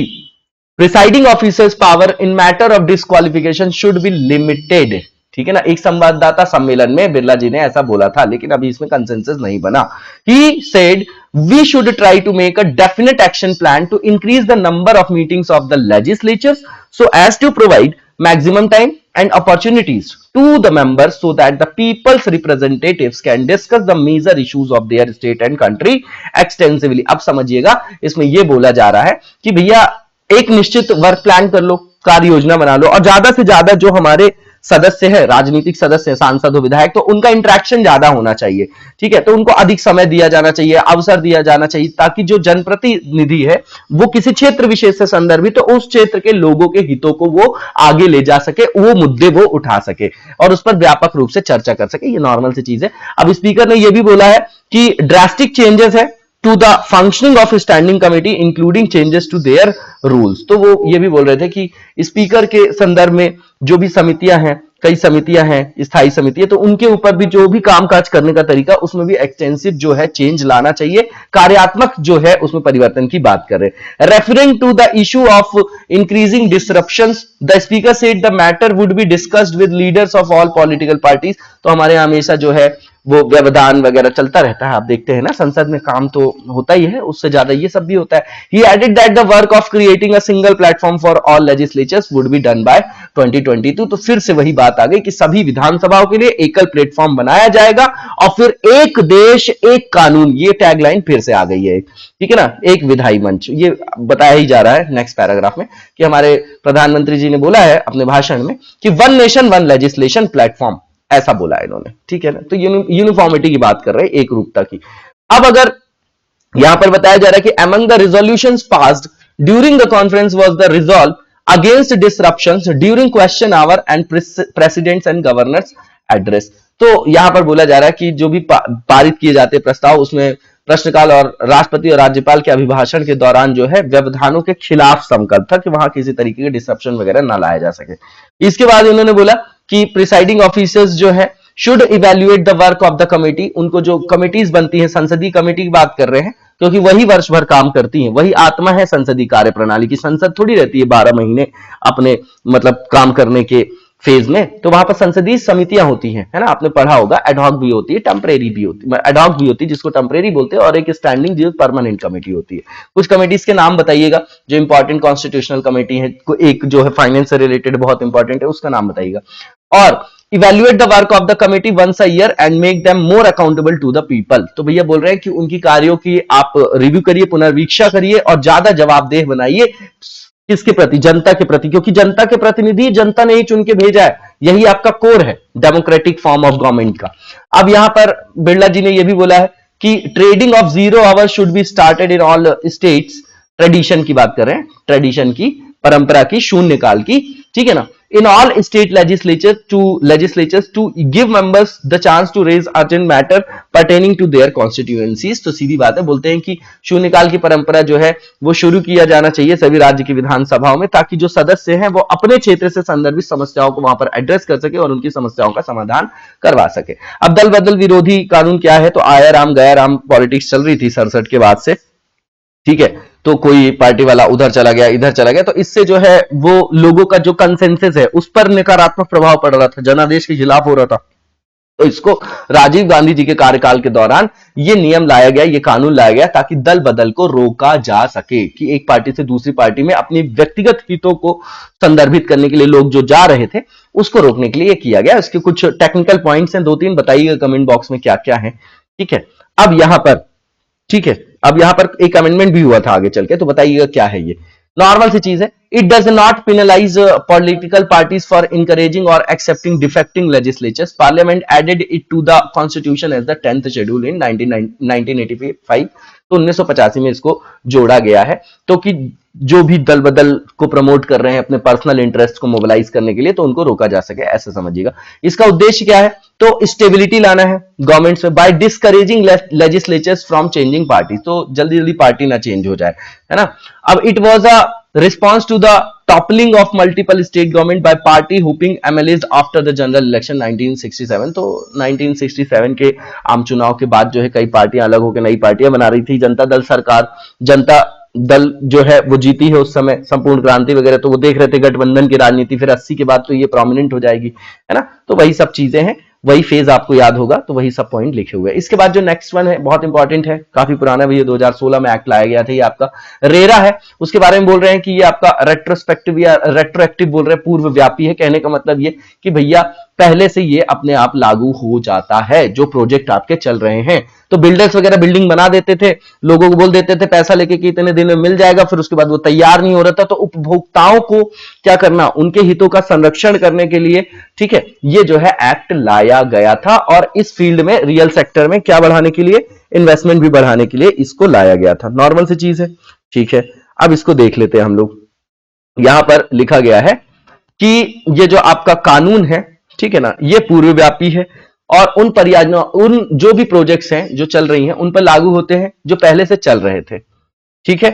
presiding officers power in matter of disqualification should be limited, ठीक है ना। एक संवाददाता सम्मेलन में बिरला जी ने ऐसा बोला था लेकिन अभी इसमें कंसेंसस नहीं बना। He said we should try to make a definite action plan to increase the number of meetings of the legislatures so as to provide maximum time and opportunities to the members so that the people's representatives can discuss the major issues of their state and country extensively। अब समझिएगा, इसमें यह बोला जा रहा है कि भैया एक निश्चित वर्क प्लान कर लो, कार्य योजना बना लो, और ज्यादा से ज्यादा जो हमारे सदस्य है, राजनीतिक सदस्य, सांसद हो, विधायक, तो उनका इंटरेक्शन ज्यादा होना चाहिए। ठीक है, तो उनको अधिक समय दिया जाना चाहिए, अवसर दिया जाना चाहिए, ताकि जो जनप्रतिनिधि है वो किसी क्षेत्र विशेष से संदर्भित तो उस क्षेत्र के लोगों के हितों को वो आगे ले जा सके, वो मुद्दे वो उठा सके और उस पर व्यापक रूप से चर्चा कर सके। ये नॉर्मल सी चीज है। अब स्पीकर ने यह भी बोला है कि ड्रास्टिक चेंजेस है to the functioning of standing committee including changes to their rules. तो वो ये भी बोल रहे थे कि स्पीकर के संदर्भ में जो भी समितियां हैं, कई समितियां हैं, स्थायी समितियां, तो उनके ऊपर भी जो भी कामकाज करने का तरीका, उसमें भी एक्सटेंसिव जो है चेंज लाना चाहिए, कार्यात्मक जो है उसमें परिवर्तन की बात कर रहे हैं। Referring to the issue of increasing disruptions, the speaker said the matter would be discussed with leaders of all political parties. तो हमारे यहाँ हमेशा जो है वो व्यवधान वगैरह चलता रहता है, आप देखते हैं ना, संसद में काम तो होता ही है, उससे ज्यादा ये सब भी होता है। He added that the work of creating a single platform for all legislatures would be done by 2022। तो फिर से वही बात आ गई कि सभी विधानसभाओं के लिए एकल प्लेटफॉर्म बनाया जाएगा और फिर एक देश एक कानून, ये टैगलाइन फिर से आ गई है। ठीक है ना, एक विधायी मंच, ये बताया ही जा रहा है नेक्स्ट पैराग्राफ में कि हमारे प्रधानमंत्री जी ने बोला है अपने भाषण में कि one nation one legislation platform, ऐसा बोला है इन्होंने। ठीक है ना, तो यूनिफॉर्मिटी की बात कर रहे हैं, एक रूपता की। अब अगर यहां पर बताया जा रहा है कि among the resolutions passed during the conference was the resolve against disruptions during question hour and president's and governors address. तो यहां पर बोला जा रहा है कि जो भी पारित किए जाते प्रस्ताव, उसमें प्रश्नकाल और राष्ट्रपति और राज्यपाल के अभिभाषण के दौरान जो है व्यवधानों के खिलाफ संकल्प था कि वहां किसी तरीके के डिसरप्शन वगैरह ना लाया जा सके। इसके बाद इन्होंने बोला कि प्रिसाइडिंग ऑफिसर्स जो है should evaluate the work of the committee. उनको जो कमिटीज बनती है, संसदीय कमेटी की बात कर रहे हैं, क्योंकि वही वर्ष भर काम करती हैं, वही आत्मा है संसदीय कार्य प्रणाली की। संसद थोड़ी रहती है 12 महीने अपने मतलब काम करने के फेज में, तो वहां पर संसदीय समितियां होती हैं, है ना, आपने पढ़ा होगा। एडहॉक भी होती है, टेम्परेरी भी होती है, एडहॉक भी होती है जिसको टेम्परेरी बोलते हैं, और एक स्टैंडिंग जो परमानेंट कमेटी होती है। कुछ कमेटीज के नाम बताइएगा जो इंपॉर्टेंट कॉन्स्टिट्यूशनल कमेटी है, एक जो है फाइनेंस से रिलेटेड बहुत इंपॉर्टेंट है, उसका नाम बताइएगा। और evaluate the work of the committee once a year and make them more accountable to the people. तो भैया बोल रहे हैं कि उनकी कार्यों की आप रिव्यू करिए, पुनर्वीक्षा करिए और ज्यादा जवाबदेह बनाइए। किसके प्रति? जनता के प्रति, क्योंकि जनता के प्रतिनिधि जनता ने ही चुन के भेजा है। यही आपका कोर है डेमोक्रेटिक फॉर्म ऑफ गवर्नमेंट का। अब यहां पर बिरला जी ने यह भी बोला है कि tradition of 0 hour should be started in all states. Tradition की बात कर रहे हैं, ट्रेडिशन की, परंपरा की, शून्यकाल की, ठीक है ना। In all state legislatures to give members the chance to raise urgent matter pertaining to their constituencies। तो सीधी बात है, बोलते हैं कि शून्यकाल की परंपरा जो है वो शुरू किया जाना चाहिए सभी राज्य की विधानसभाओं में, ताकि जो सदस्य हैं वो अपने क्षेत्र से संदर्भित समस्याओं को वहां पर एड्रेस कर सके और उनकी समस्याओं का समाधान करवा सके। अब दल बदल विरोधी कानून क्या है? तो आया राम गया राम पॉलिटिक्स चल रही थी 67 के बाद से, ठीक है। तो कोई पार्टी वाला उधर चला गया, इधर चला गया, तो इससे जो है वो लोगों का जो कंसेंसस है उस पर नकारात्मक प्रभाव पड़ रहा था, जनादेश के खिलाफ हो रहा था। तो इसको राजीव गांधी जी के कार्यकाल के दौरान ये नियम लाया गया, ये कानून लाया गया, ताकि दल बदल को रोका जा सके, कि एक पार्टी से दूसरी पार्टी में अपनी व्यक्तिगत हितों को संदर्भित करने के लिए लोग जो जा रहे थे उसको रोकने के लिए किया गया। इसके कुछ टेक्निकल पॉइंट्स हैं, 2-3 बताइएगा कमेंट बॉक्स में क्या क्या है, ठीक है। अब यहां पर, ठीक है, अब यहां पर एक अमेंडमेंट भी हुआ था आगे चल के, तो बताइएगा क्या है ये। नॉर्मल सी चीज है। It does not penalise political parties for encouraging और accepting defecting legislators. Parliament added it to the constitution as the 10th schedule in 1985। तो 1985 में इसको जोड़ा गया है, तो कि जो भी दल बदल को प्रमोट कर रहे हैं अपने पर्सनल इंटरेस्ट को मोबिलाइज करने के लिए, तो उनको रोका जा सके, ऐसे समझिएगा। इसका उद्देश्य क्या है? तो स्टेबिलिटी लाना है गवर्नमेंट्स में by discouraging legislatures from changing party. तो जल्दी जल्दी पार्टी ना चेंज हो जाए, है ना। अब it was a response to the toppling of multiple state government by party hopping MLAs after the general election 1967। तो 1967 के आम चुनाव के बाद जो है कई पार्टियां अलग होकर नई पार्टियां बना रही थी। जनता दल सरकार, जनता दल जो है वो जीती है उस समय, संपूर्ण क्रांति वगैरह, तो वो देख रहे थे गठबंधन की राजनीति, फिर 80 के बाद तो ये प्रोमिनेंट हो जाएगी, है ना। तो वही सब चीजें हैं, वही फेज आपको याद होगा, तो वही सब पॉइंट लिखे हुए हैं। इसके बाद जो नेक्स्ट वन है बहुत इंपॉर्टेंट है, काफी पुराना भी है, 2016 में एक्ट लाया गया था, ये आपका रेरा है। उसके बारे में बोल रहे हैं कि ये आपका रेट्रोस्पेक्टिव या रेट्रोएक्टिव बोल रहे हैं, पूर्व व्यापी है। कहने का मतलब ये कि भैया पहले से ये अपने आप लागू हो जाता है जो प्रोजेक्ट आपके चल रहे हैं। तो बिल्डर्स वगैरह बिल्डिंग बना देते थे, लोगों को बोल देते थे पैसा लेके कि इतने दिन में मिल जाएगा, फिर उसके बाद वो तैयार नहीं हो रहा था। तो उपभोक्ताओं को क्या करना, उनके हितों का संरक्षण करने के लिए, ठीक है, ये जो है एक्ट लाया गया था। और इस फील्ड में रियल सेक्टर में क्या बढ़ाने के लिए, इन्वेस्टमेंट भी बढ़ाने के लिए इसको लाया गया था। नॉर्मल सी चीज है, ठीक है। अब इसको देख लेते हैं हम लोग। यहां पर लिखा गया है कि ये जो आपका कानून है, ठीक है ना, ये पूर्वव्यापी है और उन परियोजना, उन जो भी प्रोजेक्ट्स हैं जो चल रही हैं उन पर लागू होते हैं जो पहले से चल रहे थे, ठीक है,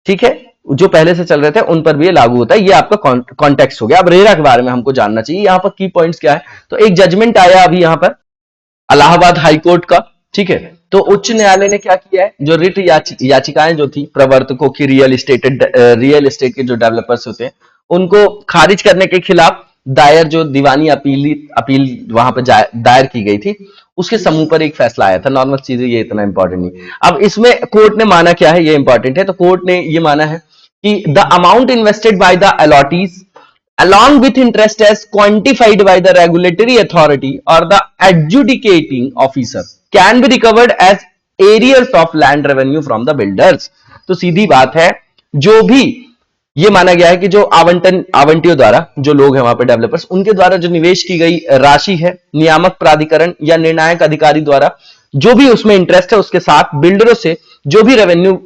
ठीक है, जो पहले से चल रहे थे उन पर भी ये लागू होता है। ये आपका कॉन्टेक्स्ट हो गया। अब रेरा के बारे में हमको जानना चाहिए। यहां पर की पॉइंट्स क्या है, तो एक जजमेंट आया अभी यहां पर इलाहाबाद हाईकोर्ट का, ठीक है। तो उच्च न्यायालय ने क्या किया है, जो रिट याचिकाएं जो थी प्रवर्तकों की, रियल एस्टेट के जो डेवलपर्स होते हैं उनको खारिज करने के खिलाफ दायर जो दीवानी अपील वहां पर दायर की गई थी, उसके समूह पर एक फैसला आया था। नॉर्मल चीजें, ये इतना इंपॉर्टेंट नहीं। अब इसमें कोर्ट ने माना क्या है, ये इंपॉर्टेंट है। तो कोर्ट ने ये माना है कि the amount invested by the allottees along with interest as quantified by the regulatory authority or the adjudicating officer can be recovered as arrears of land revenue from the builders। तो सीधी बात है, जो भी ये माना गया है कि जो आवंटियों द्वारा, जो लोग हैं वहां पे डेवलपर्स, उनके द्वारा जो निवेश की गई राशि है, नियामक प्राधिकरण या निर्णायक अधिकारी द्वारा जो भी उसमें इंटरेस्ट है, उसके साथ बिल्डरों से जो भी रेवेन्यू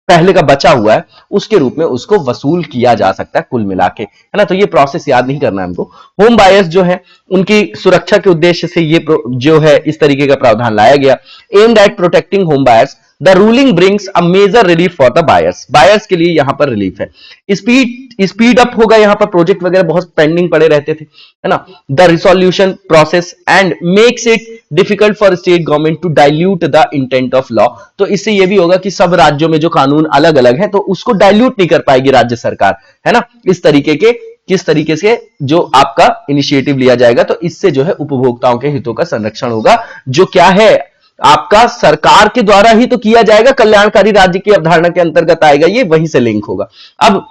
पहले का बचा हुआ है उसके रूप में उसको वसूल किया जा सकता है कुल मिला के, है ना। तो ये प्रोसेस याद नहीं करना है हमको। होम बायर्स जो है उनकी सुरक्षा के उद्देश्य से ये जो है इस तरीके का प्रावधान लाया गया। Aimed at protecting home buyers, the ruling brings a major relief for the buyers. Buyers के लिए यहां पर रिलीफ है। स्पीड अप होगा, यहां पर प्रोजेक्ट वगैरह बहुत पेंडिंग पड़े रहते थे, है ना। The resolution process and makes it difficult for state government to dilute the intent of law. तो इससे यह भी होगा कि सब राज्यों में जो कानून अलग अलग है तो उसको डाइल्यूट नहीं कर पाएगी राज्य सरकार, है ना। इस तरीके के किस तरीके से जो आपका इनिशिएटिव लिया जाएगा, तो इससे जो है उपभोक्ताओं के हितों का संरक्षण होगा, जो क्या है आपका सरकार के द्वारा ही तो किया जाएगा, कल्याणकारी राज्य की अवधारणा के अंतर्गत आएगा, ये वहीं से लिंक होगा। अब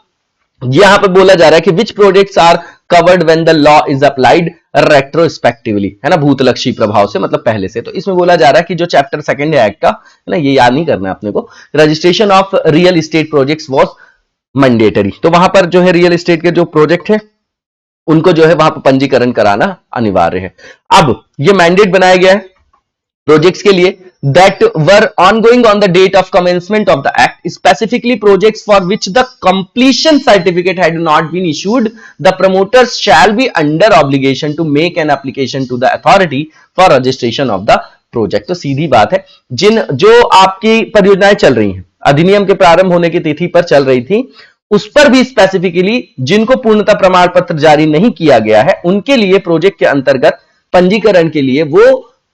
यहां पे बोला जा रहा है कि which projects are covered when the law is applied retrospectively, है ना, भूतलक्षी प्रभाव से, मतलब पहले से। तो इसमें बोला जा रहा है कि जो चैप्टर 2 है एक्ट का, है ना, ये याद नहीं करना है अपने को। Registration of real estate projects was mandatory. तो वहां पर जो है रियल एस्टेट के जो प्रोजेक्ट है उनको जो है वहां पर पंजीकरण कराना अनिवार्य है। अब ये मैंडेट बनाया गया है प्रोजेक्ट्स के लिए that were ongoing on the date of commencement of the act, specifically projects for which the completion certificate had not been issued, the promoters shall be under obligation to make an application to the authority for registration of the project। तो सीधी बात है, जो आपकी परियोजनाएं चल रही हैं, अधिनियम के प्रारंभ होने की तिथि पर चल रही थी, उस पर भी स्पेसिफिकली जिनको पूर्णता प्रमाण पत्र जारी नहीं किया गया है, उनके लिए प्रोजेक्ट के अंतर्गत पंजीकरण के लिए वो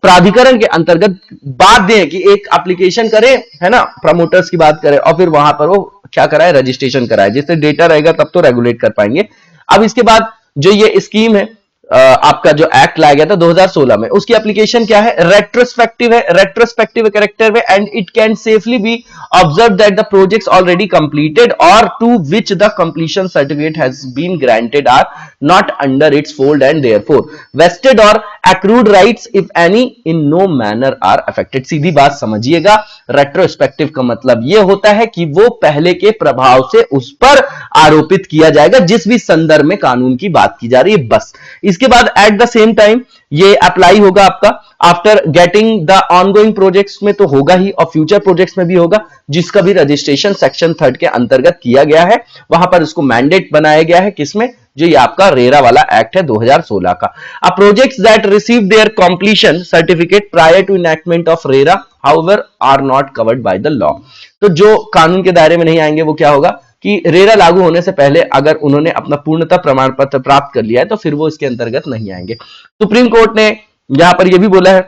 प्राधिकरण के अंतर्गत बाध्य है कि एक एप्लीकेशन करे, है ना, प्रमोटर्स की बात करें और फिर वहां पर वो क्या कराए, रजिस्ट्रेशन कराए। जिससे डेटा रहेगा तब तो रेगुलेट कर पाएंगे। अब इसके बाद जो ये स्कीम है आपका जो एक्ट लाया गया था 2016 में, उसकी एप्लीकेशन क्या है, रेट्रोस्पेक्टिव है, रेट्रोस्पेक्टिव कैरेक्टर में, and it can safely be observe that the projects already completed और to which the completion certificate has been granted are not under its fold and therefore vested और accrued rights if any in no manner are affected। सीधी बात समझिएगा, retrospective का मतलब यह होता है कि वो पहले के प्रभाव से उस पर आरोपित किया जाएगा जिस भी संदर्भ में कानून की बात की जा रही है, बस। इसके बाद एट द सेम टाइम ये अप्लाई होगा आपका after getting the ongoing projects में तो होगा ही, और फ्यूचर प्रोजेक्ट्स में भी होगा, जिसका भी रजिस्ट्रेशन सेक्शन 3 के अंतर्गत किया गया है। वहां पर उसको मैंडेट बनाया गया है, किसमें, जो ये आपका रेरा वाला एक्ट है 2016 का। अब projects that receive their completion certificate prior to enactment of RERA however are not covered by the law. तो जो कानून के दायरे में नहीं आएंगे वो क्या होगा कि रेरा लागू होने से पहले अगर उन्होंने अपना पूर्णता प्रमाण पत्र प्राप्त कर लिया है तो फिर वो इसके अंतर्गत नहीं आएंगे। सुप्रीम कोर्ट ने यहां पर यह भी बोला है,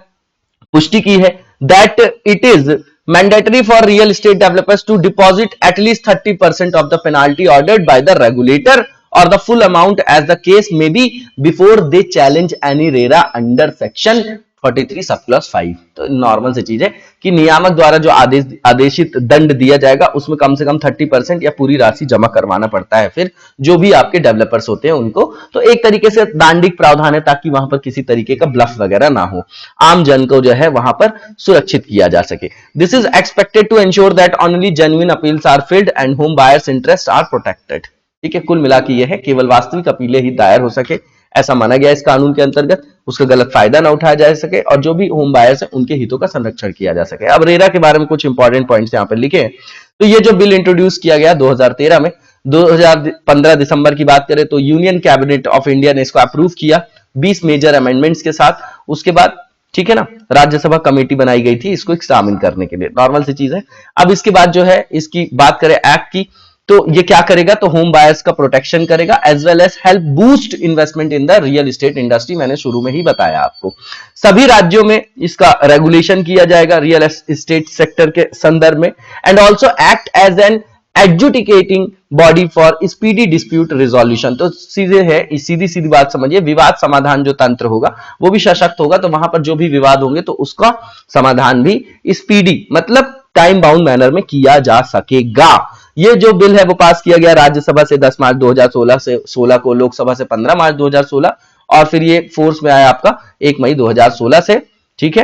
पुष्टि की है, that it is mandatory for real estate developers to deposit at least 30% of the penalty ordered by the regulator or the full amount as the case may be before they challenge any RERA under section 43 sub clause 5। तो normal सी चीज है कि नियामक द्वारा जो आदेशित दंड दिया जाएगा उसमें कम से कम 30% या पूरी राशि जमा करवाना पड़ता है फिर जो भी आपके डेवलपर्स होते हैं उनको। तो एक तरीके से दांडिक प्रावधान है ताकि वहां पर किसी तरीके का ब्लफ वगैरह ना हो, आम जन को जो है वहां पर सुरक्षित किया जा सके। This is expected to ensure that only genuine appeals are filed and home buyers interest are protected. ठीक है, कुल मिला के यह है केवल वास्तविक अपीलें ही दायर हो सके, ऐसा माना गया इस कानून के अंतर्गत, उसका गलत फायदा ना उठाया जा सके और जो भी होम बायर्स है उनके हितों का संरक्षण किया जा सके। अब रेरा के बारे में कुछ इंपॉर्टेंट पॉइंट्स यहां पर लिखे हैं। तो ये जो बिल इंट्रोड्यूस किया गया 2013 में, 2015 दिसंबर की बात करें तो यूनियन कैबिनेट ऑफ इंडिया ने इसको अप्रूव किया 20 मेजर अमेंडमेंट्स के साथ। उसके बाद ठीक है ना, राज्यसभा कमेटी बनाई गई थी इसको एग्जामिन करने के लिए, नॉर्मल सी चीज है। अब इसके बाद जो है इसकी बात करें एक्ट की, तो ये क्या करेगा, तो होम बायर्स का प्रोटेक्शन करेगा as well as help boost investment in the real estate industry. मैंने शुरू में ही बताया आपको, सभी राज्यों में इसका रेगुलेशन किया जाएगा रियल एस्टेट सेक्टर के संदर्भ में, and also act as an adjudicating body for speedy dispute resolution. तो सीधे है, सीधी बात समझिए, विवाद समाधान जो तंत्र होगा वो भी सशक्त होगा, तो वहां पर जो भी विवाद होंगे तो उसका समाधान भी स्पीडी मतलब टाइम बाउंड मैनर में किया जा सकेगा। ये जो बिल है वो पास किया गया राज्यसभा से 10 मार्च 2016 से 16 को, लोकसभा से 15 मार्च 2016 और फिर ये फोर्स में आया आपका 1 मई 2016 से। ठीक है,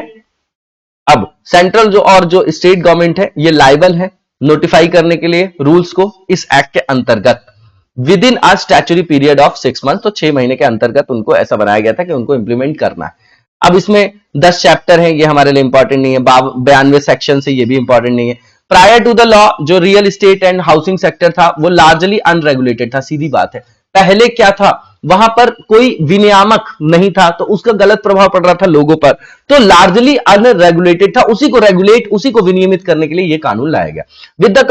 अब सेंट्रल जो और जो स्टेट गवर्नमेंट है ये लायबल है नोटिफाई करने के लिए रूल्स को इस एक्ट के अंतर्गत with in a statutory period of 6 month. तो 6 महीने के अंतर्गत उनको ऐसा बनाया गया था कि उनको इंप्लीमेंट करना है। अब इसमें 10 चैप्टर हैं, ये हमारे लिए इंपॉर्टेंट नहीं है, 92 सेक्शन से, ये भी इंपॉर्टेंट नहीं है। प्रायर टू द लॉ जो real estate and housing sector था वो लार्जली अनरेगुलेटेड था, सीधी बात है। पहले क्या था, वहां पर कोई विनियामक नहीं था तो उसका गलत प्रभाव पड़ रहा था लोगों पर, तो लार्जली अनरेगुलेटेड था, उसी को रेगुलेट, उसी को विनियमित करने के लिए यह कानून लाया गया with the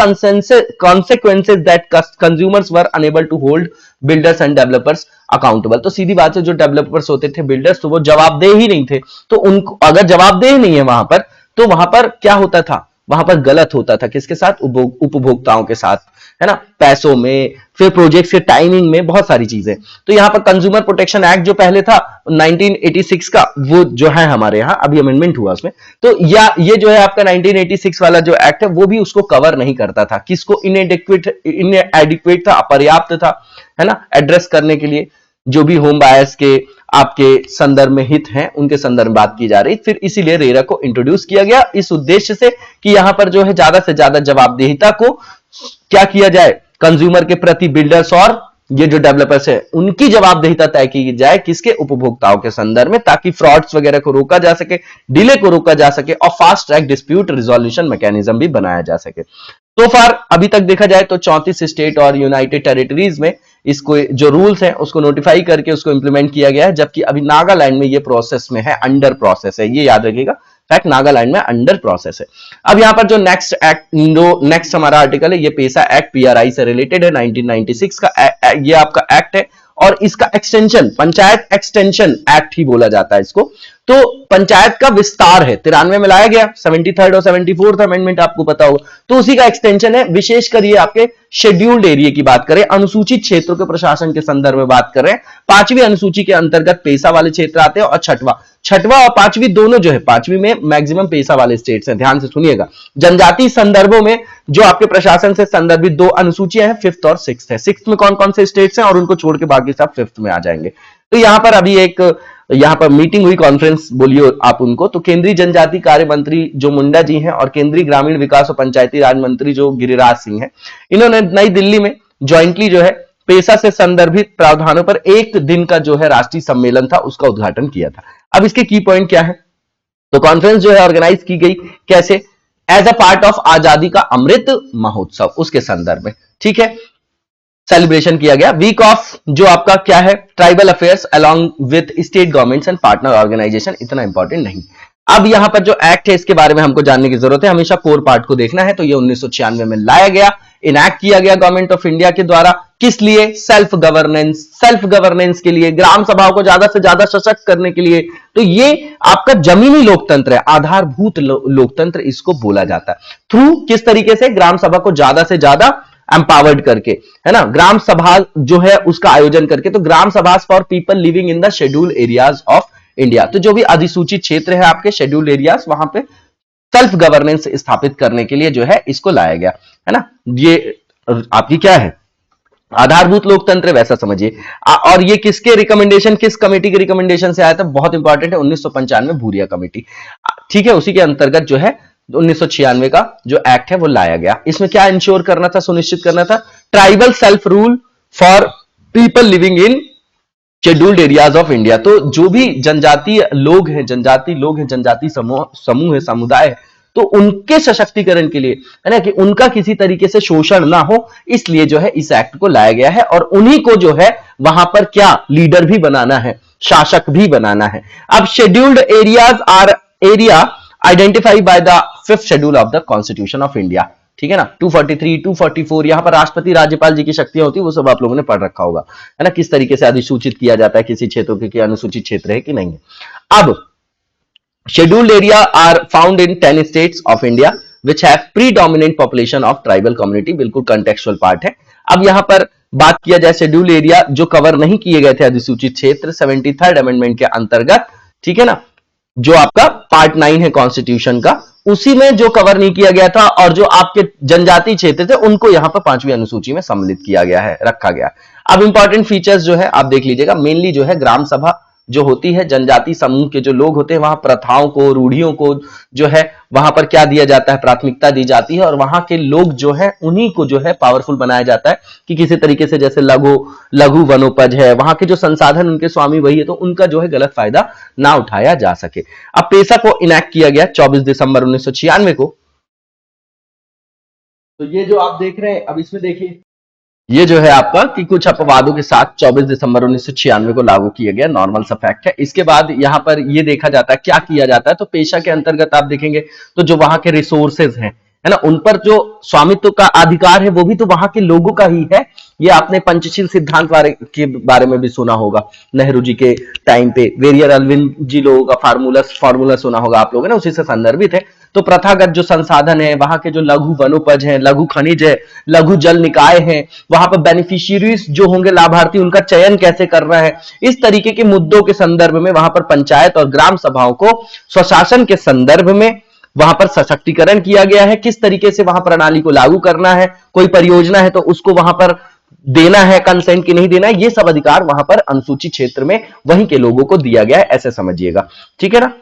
consequences that consumers were enable to hold builders and developers accountable. तो सीधी बात है, जो डेवलपर्स होते थे, बिल्डर्स, तो वो जवाबदेह ही नहीं थे, तो उनको अगर जवाबदेह नहीं है वहां पर, तो वहां पर क्या होता था, वहां पर गलत होता था, किसके साथ, उपभोक्ताओं के साथ, है ना, पैसों में, फिर प्रोजेक्ट के टाइमिंग में, बहुत सारी चीजें। तो यहां पर कंज्यूमर प्रोटेक्शन एक्ट जो पहले था 1986 का, वो जो है हमारे यहां अभी अमेंडमेंट हुआ उसमें, तो या ये जो है आपका 1986 वाला जो एक्ट है वो भी उसको कवर नहीं करता था, किसको, इनएडिक्वेट था, अपर्याप्त था, है ना, एड्रेस करने के लिए जो भी होम बायर्स के आपके संदर्भ में हित हैं उनके संदर्भ में बात की जा रही। फिर इसीलिए रेरा को इंट्रोड्यूस किया गया इस उद्देश्य से कि यहां पर जो है ज्यादा से ज्यादा जवाबदेहिता को क्या किया जाए, कंज्यूमर के प्रति बिल्डर्स और ये जो डेवलपर्स है उनकी जवाबदेहिता तय की जाए, किसके, उपभोक्ताओं के संदर्भ में, ताकि फ्रॉड्स वगैरह को रोका जा सके, डिले को रोका जा सके और fast track dispute resolution mechanism भी बनाया जा सके। तो फार अभी तक देखा जाए तो 34 स्टेट और यूनाइटेड टेरिटरीज में इसको जो रूल्स हैं उसको नोटिफाई करके उसको इंप्लीमेंट किया गया है, जबकि अभी नागालैंड में ये प्रोसेस में है, अंडर प्रोसेस है, ये याद रखिएगा, फैक्ट नागालैंड में अंडर प्रोसेस है। अब यहां पर जो नेक्स्ट हमारा आर्टिकल है ये पेसा एक्ट पीआरआई से रिलेटेड है, 1996 का ये आपका एक्ट है और इसका एक्सटेंशन पंचायत एक्सटेंशन एक्ट ही बोला जाता है इसको। तो पंचायत का विस्तार है, 93 में लाया गया, 73rd और 74th अमेंडमेंट आपको पता होगा, तो उसी का एक्सटेंशन है। विशेषकर ये आपके शेड्यूल्ड एरिया की बात करें, अनुसूचित क्षेत्रों के प्रशासन के संदर्भ में बात कर रहे हैं, 5वीं अनुसूची के अंतर्गत पेशा वाले क्षेत्र आते हैं और छठवां और 5वीं दोनों जो है, 5वीं में मैक्सिमम पेशा वाले स्टेट्स हैं, ध्यान से सुनिएगा। जनजातीय संदर्भों में जो आपके प्रशासन से संदर्भित 2 अनुसूचियां हैं, 5th और 6th है। 6th में कौन कौन से स्टेट्स हैं और उनको छोड़ के बाकी सब 5th में आ जाएंगे। तो यहां पर अभी एक यहां पर मीटिंग हुई, कॉन्फ्रेंस बोलिए आप उनको, तो केंद्रीय जनजातीय कार्य मंत्री जो मुंडा जी हैं और केंद्रीय ग्रामीण विकास और पंचायती राज मंत्री जो गिरिराज सिंह हैं, इन्होंने नई दिल्ली में ज्वाइंटली जो है पेशा से संदर्भित प्रावधानों पर 1 दिन का जो है राष्ट्रीय सम्मेलन था उसका उद्घाटन किया था। अब इसके की पॉइंट क्या है, तो कॉन्फ्रेंस जो है ऑर्गेनाइज की गई कैसे, एज अ पार्ट ऑफ आजादी का अमृत महोत्सव, उसके संदर्भ में, ठीक है, सेलिब्रेशन किया गया। वीक ऑफ जो आपका क्या है, tribal affairs along with state governments and partner organization, इतना इंपॉर्टेंट नहीं। अब यहां पर जो एक्ट है इसके बारे में हमको जानने की जरूरत है, हमेशा कोर पार्ट को देखना है। तो ये 1996 में लाया गया, इनैक्ट किया गया गवर्नमेंट ऑफ इंडिया के द्वारा, किस लिए, सेल्फ गवर्नेंस के लिए, ग्राम सभाओं को ज्यादा से ज्यादा सशक्त करने के लिए। तो ये आपका जमीनी लोकतंत्र है, आधारभूत लोकतंत्र इसको बोला जाता है। थ्रू किस तरीके से, ग्राम सभा को ज्यादा से ज्यादा एम्पावर्ड करके, है ना, ग्राम सभा जो है उसका आयोजन करके। तो ग्राम सभा for people living in the schedule areas of India. तो जो भी अधिसूचित क्षेत्र है आपके शेड्यूल्ड एरियाज, वहां पे सेल्फ गवर्नेंस स्थापित करने के लिए जो है इसको लाया गया है ना। ये आपकी क्या है, आधारभूत लोकतंत्र, वैसा समझिए। और ये किसके रिकमेंडेशन, किस कमेटी के रिकमेंडेशन से आया था, बहुत इंपॉर्टेंट है, 1995 भूरिया कमेटी, ठीक है। उसी के अंतर्गत जो है 1996 का जो एक्ट है वो लाया गया। इसमें क्या इंश्योर करना था, सुनिश्चित करना था, tribal self rule for people living in scheduled areas of India. तो जो भी जनजातीय लोग हैं, जनजाति समूह है, समुदाय है, तो उनके सशक्तिकरण के लिए, है ना, कि उनका किसी तरीके से शोषण ना हो, इसलिए जो है इस एक्ट को लाया गया है। और उन्हीं को जो है वहां पर क्या लीडर भी बनाना है, शासक भी बनाना है। अब scheduled areas are area identified by the 5th schedule of the constitution of India, ठीक है ना। 243, 244, यहां पर राष्ट्रपति राज्यपाल जी की शक्तियां होती है, वो सब आप लोगों ने पढ़ रखा होगा, है ना, किस तरीके से अधिसूचित किया जाता है किसी क्षेत्रों के, अनुसूचित क्षेत्र है कि नहीं है। अब scheduled area are found in 10 states of India which have predominant population of tribal community, बिल्कुल contextual part है। अब यहां पर बात किया जाए शेड्यूल एरिया जो कवर नहीं किए गए थे अधिसूचित क्षेत्र 73rd अमेंडमेंट के अंतर्गत, ठीक है ना, जो आपका पार्ट 9 है कॉन्स्टिट्यूशन का, उसी में जो कवर नहीं किया गया था और जो आपके जनजातीय क्षेत्र थे उनको यहां पर 5वीं अनुसूची में सम्मिलित किया गया है, रखा गया। अब इंपॉर्टेंट फीचर्स जो है आप देख लीजिएगा, मेनली जो है ग्राम सभा जो होती है, जनजाति समूह के जो लोग होते हैं, वहां प्रथाओं को, रूढ़ियों को जो है वहां पर क्या दिया जाता है, प्राथमिकता दी जाती है, और वहां के लोग जो है उन्हीं को जो है पावरफुल बनाया जाता है कि किसी तरीके से, जैसे लघु वनोपज है, वहां के जो संसाधन उनके स्वामी वही है, तो उनका जो है गलत फायदा ना उठाया जा सके। अब पेशा को इनैक्ट किया गया 24 दिसंबर 1996 को। तो ये जो आप देख रहे हैं, अब इसमें देखिए, ये जो है आपका कि कुछ अपवादों के साथ 24 दिसंबर 1996 को लागू किया गया, नॉर्मल सा फैक्ट है। इसके बाद यहां पर ये देखा जाता है क्या किया जाता है, तो पेशा के अंतर्गत आप देखेंगे तो जो वहां के रिसोर्सेज हैं, है ना, उन पर जो स्वामित्व का अधिकार है वो भी तो वहां के लोगों का ही है। ये आपने पंचशील सिद्धांत के बारे में भी सुना होगा, नेहरू जी के टाइम पे, वेरियर अरविंद जी लोगों का फार्मूला सुना होगा आप लोगों ने, उसी से संदर्भित है। तो प्रथागत जो संसाधन है, वहां के जो लघु वनोपज है, लघु खनिज है, लघु जल निकाय है, वहां पर बेनिफिशियरीज जो होंगे, लाभार्थी, उनका चयन कैसे करना है, इस तरीके के मुद्दों के संदर्भ में वहां पर पंचायत और ग्राम सभाओं को स्वशासन के संदर्भ में वहां पर सशक्तिकरण किया गया है। किस तरीके से वहां प्रणाली को लागू करना है, कोई परियोजना है तो उसको वहां पर देना है कंसेंट कि नहीं देना है, ये सब अधिकार वहां पर अनुसूचित क्षेत्र में वहीं के लोगों को दिया गया है, ऐसे समझिएगा, ठीक है ना,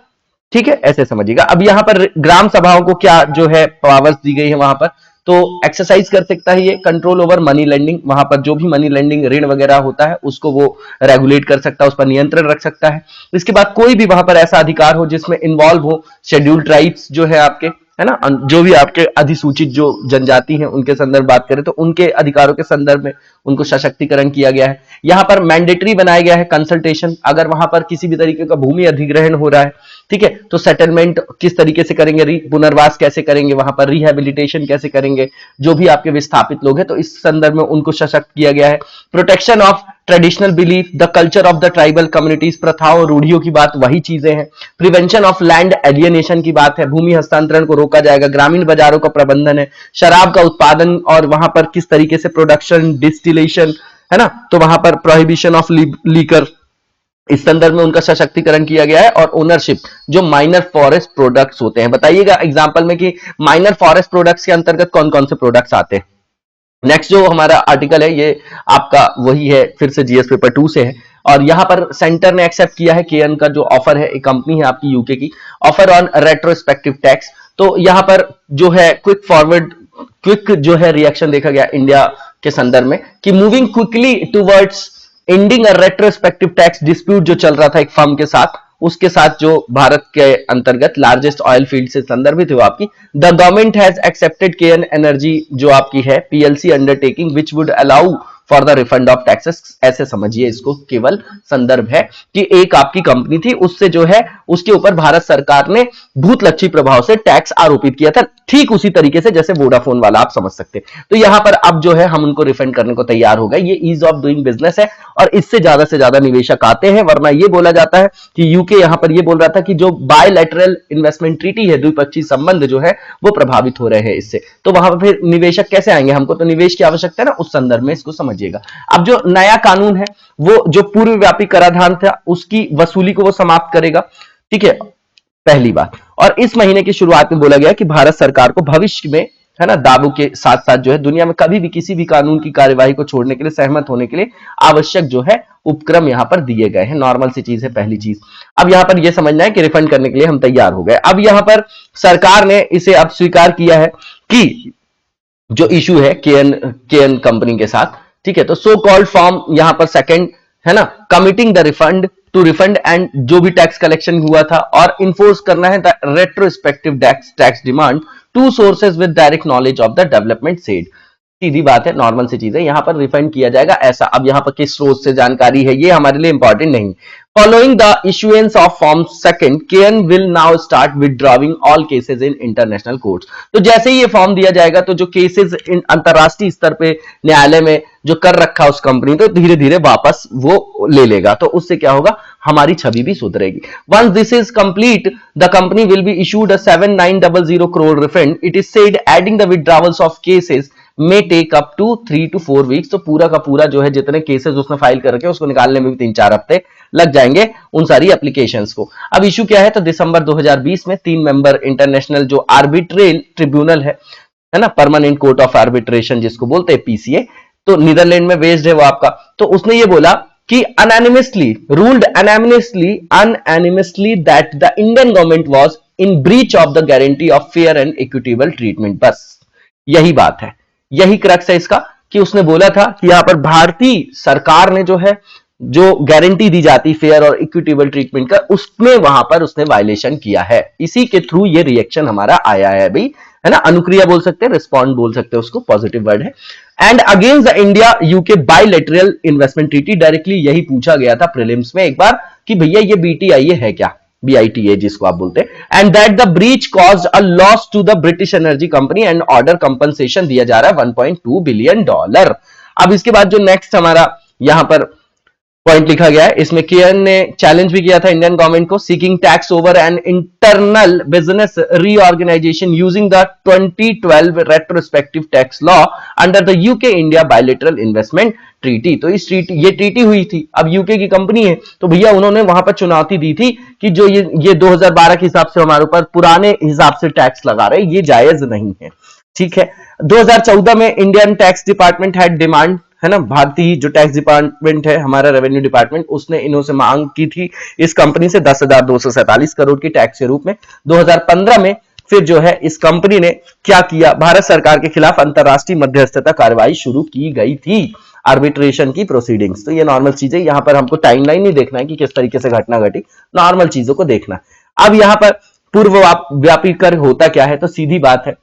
ठीक है, ऐसे समझिएगा। अब यहां पर ग्राम सभाओं को क्या जो है पावर्स दी गई है वहां पर, तो एक्सरसाइज कर सकता है ये कंट्रोल ओवर मनी लेंडिंग, वहां पर जो भी मनी लेंडिंग ऋण वगैरह होता है उसको वो रेगुलेट कर सकता है, उस पर नियंत्रण रख सकता है। इसके बाद कोई भी वहां पर ऐसा अधिकार हो जिसमें इन्वॉल्व हो शेड्यूल्ड ट्राइब्स जो है आपके, है ना, जो भी आपके अधिसूचित जो जनजाति हैं उनके संदर्भ बात करें तो उनके अधिकारों के संदर्भ में उनको सशक्तिकरण किया गया है। यहां पर मैंडेटरी बनाया गया है कंसल्टेशन, अगर वहां पर किसी भी तरीके का भूमि अधिग्रहण हो रहा है, ठीक है, तो सेटलमेंट किस तरीके से करेंगे, पुनर्वास कैसे करेंगे, वहां पर रिहेबिलिटेशन कैसे करेंगे, जो भी आपके विस्थापित लोग हैं, तो इस संदर्भ में उनको सशक्त किया गया है। Protection of traditional belief, the culture of the tribal communities, प्रथाओं रूढ़ियों की बात वही चीजें हैं। प्रिवेंशन ऑफ लैंड एलियनेशन की बात है, भूमि हस्तांतरण को रोका जाएगा। ग्रामीण बाजारों का प्रबंधन है, शराब का उत्पादन और वहां पर किस तरीके से प्रोडक्शन, डिस्टिलेशन, है ना, तो वहां पर प्रोहिबिशन ऑफ लीकर, इस संदर्भ में उनका सशक्तिकरण किया गया है। और ओनरशिप, जो माइनर फॉरेस्ट प्रोडक्ट्स होते हैं, बताइएगा एग्जांपल में कि माइनर फॉरेस्ट प्रोडक्ट्स के अंतर्गत कौन कौन से प्रोडक्ट्स आते हैं। नेक्स्ट जो हमारा आर्टिकल है ये आपका वही है, फिर से जीएस पेपर 2 से है, और यहां पर सेंटर ने एक्सेप्ट किया है केएन का जो ऑफर है, एक कंपनी है आपकी यूके की, ऑफर ऑन रेट्रोस्पेक्टिव टैक्स। तो यहां पर जो है क्विक जो है रिएक्शन देखा गया इंडिया के संदर्भ में कि moving quickly towards ending a retrospective tax dispute जो चल रहा था एक फर्म के साथ, उसके साथ जो भारत के अंतर्गत लार्जेस्ट ऑयल फील्ड से संदर्भित है आपकी, the government has accepted Cairn energy जो आपकी है PLC undertaking which would allow for the refund of taxes. ऐसे समझिए इसको, केवल संदर्भ है कि एक आपकी कंपनी थी, उससे जो है उसके ऊपर भारत सरकार ने भूतलक्षी प्रभाव से टैक्स आरोपित किया था, ठीक उसी तरीके से जैसे वोडाफोन वाला आप समझ सकते हैं। तो यहां पर अब जो है हम उनको रिफंड करने को तैयार हो गए। ये ईज ऑफ डूइंग बिजनेस है और इससे ज्यादा निवेशक आते हैं, वरना ये बोला जाता है कि यूके यहां पर ये बोल रहा था कि जो बायलैटरल इन्वेस्टमेंट ट्रीटी है, द्विपक्षीय संबंध जो है वो प्रभावित हो रहे हैं इससे, तो वहां पर फिर निवेशक कैसे आएंगे, हमको तो निवेश की आवश्यकता है ना, उस संदर्भ में इसको समझ समझिएगा। अब जो नया कानून है वो जो पूर्वव्यापी कराधान था उसकी वसूली को वो समाप्त करेगा, ठीक है, पहली बात। और इस महीने की शुरुआत में बोला गया कि भारत सरकार को भविष्य में, है ना, दावों के साथ साथ जो है दुनिया में कभी भी किसी भी कानून की कार्यवाही को छोड़ने के लिए, सहमत होने के लिए आवश्यक जो है उपक्रम यहां पर दिए गए हैं। नॉर्मल सी चीज है पहली चीज। अब यहां पर यह समझना है कि रिफंड करने के लिए हम तैयार हो गए। अब यहां पर सरकार ने इसे अब स्वीकार किया है कि जो इशू है केएन कंपनी के साथ, ठीक है, तो सो कॉल्ड फॉर्म यहां पर सेकंड, है ना, committing the refund to refund and जो भी टैक्स कलेक्शन हुआ था, और इन्फोर्स करना है the retrospective tax demand to sources with direct knowledge of the development said. सीधी बात है, नॉर्मल सी चीज है, यहां पर रिफंड किया जाएगा ऐसा। अब यहां पर किस स्रोत से जानकारी है ये हमारे लिए इंपॉर्टेंट नहीं। Following the issuance of form second, Cairn will now start withdrawing all cases in international courts. तो जैसे ही ये फॉर्म दिया जाएगा तो जो केसेस अंतरराष्ट्रीय स्तर पे न्यायालय में जो कर रखा उस कंपनी, तो धीरे धीरे वापस वो ले लेगा। तो उससे क्या होगा, हमारी छवि भी सुधरेगी। Once this is complete the company will be issued a 7900 crore refund. It is said adding the withdrawals of cases may take up to 3 to 4 weeks. तो पूरा का पूरा जो है जितने केसेस उसने फाइल कर रखे उसको निकालने में भी 3-4 हफ्ते लग जाएंगे उन सारी एप्लीकेशंस को। अब इशू क्या है, तो दिसंबर 2020 में 3 मेंबर इंटरनेशनल जो आर्बिट्रेल ट्रिब्यूनल है ना, परमानेंट कोर्ट ऑफ आर्बिट्रेशन जिसको बोलते हैं पीसीए, तो नीदरलैंड में बेस्ड है वो आपका। तो उसने ये बोला कि ruled unanimously that the Indian government was in breach of the guarantee of fair and equitable treatment। बस यही बात है, यही क्रक्स है इसका, कि उसने बोला था कि यहां पर भारतीय सरकार ने जो है जो गारंटी दी जाती फेयर और इक्विटेबल ट्रीटमेंट का, उसमें वहां पर उसने वायलेशन किया है। इसी के थ्रू ये रिएक्शन हमारा आया है भाई, है ना, अनुक्रिया बोल सकते हैं, रिस्पॉन्ड बोल सकते हैं उसको, पॉजिटिव वर्ड है। And against the India UK bilateral investment treaty, directly यही पूछा गया था प्रीलिम्स में एक बार कि भैया ये बीटीआईए है क्या, बीआईटीए जिसको आप बोलते हैं। And that the breach caused a loss to the British energy company and order compensation दिया जा रहा है $1.2 बिलियन। अब इसके बाद जो नेक्स्ट हमारा यहां पर पॉइंट लिखा गया है, इसमें केएन ने चैलेंज भी किया था इंडियन गवर्नमेंट को, seeking tax over an internal business reorganization using the 2012 retrospective tax law under the UK India bilateral investment treaty. तो इस ये ट्रीटी हुई थी, अब यूके की कंपनी है तो भैया उन्होंने वहां पर चुनौती दी थी कि जो ये 2012 के हिसाब से हमारे ऊपर पुराने हिसाब से टैक्स लगा रहे, ये जायज नहीं है, ठीक है। 2014 में Indian tax department had demand, है ना, भारतीय जो टैक्स डिपार्टमेंट है हमारा रेवेन्यू डिपार्टमेंट, उसने इन्हों से मांग की थी इस कंपनी से 10,247 करोड़ की टैक्स के रूप में। 2015 में फिर जो है इस कंपनी ने क्या किया, भारत सरकार के खिलाफ अंतरराष्ट्रीय मध्यस्थता कार्रवाई शुरू की गई थी, आर्बिट्रेशन की प्रोसीडिंग्स। तो ये नॉर्मल चीजें, यहां पर हमको टाइमलाइन नहीं देखना है कि किस तरीके से घटना घटी, नॉर्मल चीजों को देखना। अब यहां पर पूर्वव्यापी कर होता क्या है, तो सीधी बात है,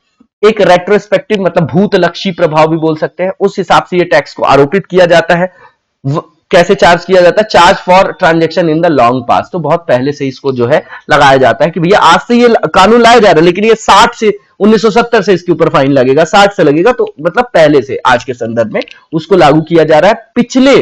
एक रेट्रोस्पेक्टिव मतलब भूतलक्षी प्रभाव भी बोल सकते हैं, उस हिसाब से ये टैक्स को आरोपित किया जाता है। कैसे चार्ज किया जाता है, charge for transaction in the long past. तो बहुत पहले से इसको जो है लगाया जाता है कि भैया आज से ये कानून लाया जा रहा है, लेकिन ये 60 से 1970 से इसके ऊपर फाइन लगेगा, 60 से लगेगा, तो मतलब पहले से आज के संदर्भ में उसको लागू किया जा रहा है पिछले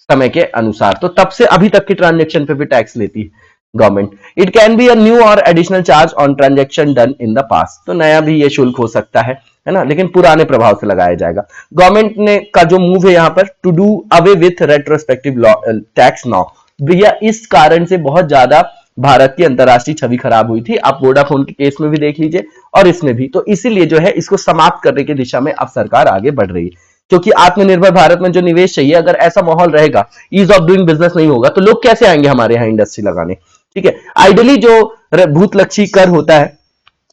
समय के अनुसार। तो तब से अभी तक की ट्रांजैक्शन पे भी टैक्स लेती है government. It can be a new और additional charge on transaction done in the past. तो नया भी ये शुल्क हो सकता है ना, लेकिन पुराने प्रभाव से लगाया जाएगा। गवर्नमेंट ने का जो मूव है यहां पर to do away with retrospective tax now, भैया इस कारण से बहुत ज्यादा भारत की अंतरराष्ट्रीय छवि खराब हुई थी। आप वोडाफोन के केस में भी देख लीजिए और इसमें भी। तो इसीलिए जो है इसको समाप्त करने की दिशा में अब सरकार आगे बढ़ रही है, क्योंकि आत्मनिर्भर भारत में जो निवेश चाहिए, अगर ऐसा माहौल रहेगा, ईज ऑफ डूइंग बिजनेस नहीं होगा, तो लोग कैसे आएंगे हमारे यहाँ इंडस्ट्री लगाने, ठीक है। आइडियली जो भूतलक्षी कर होता है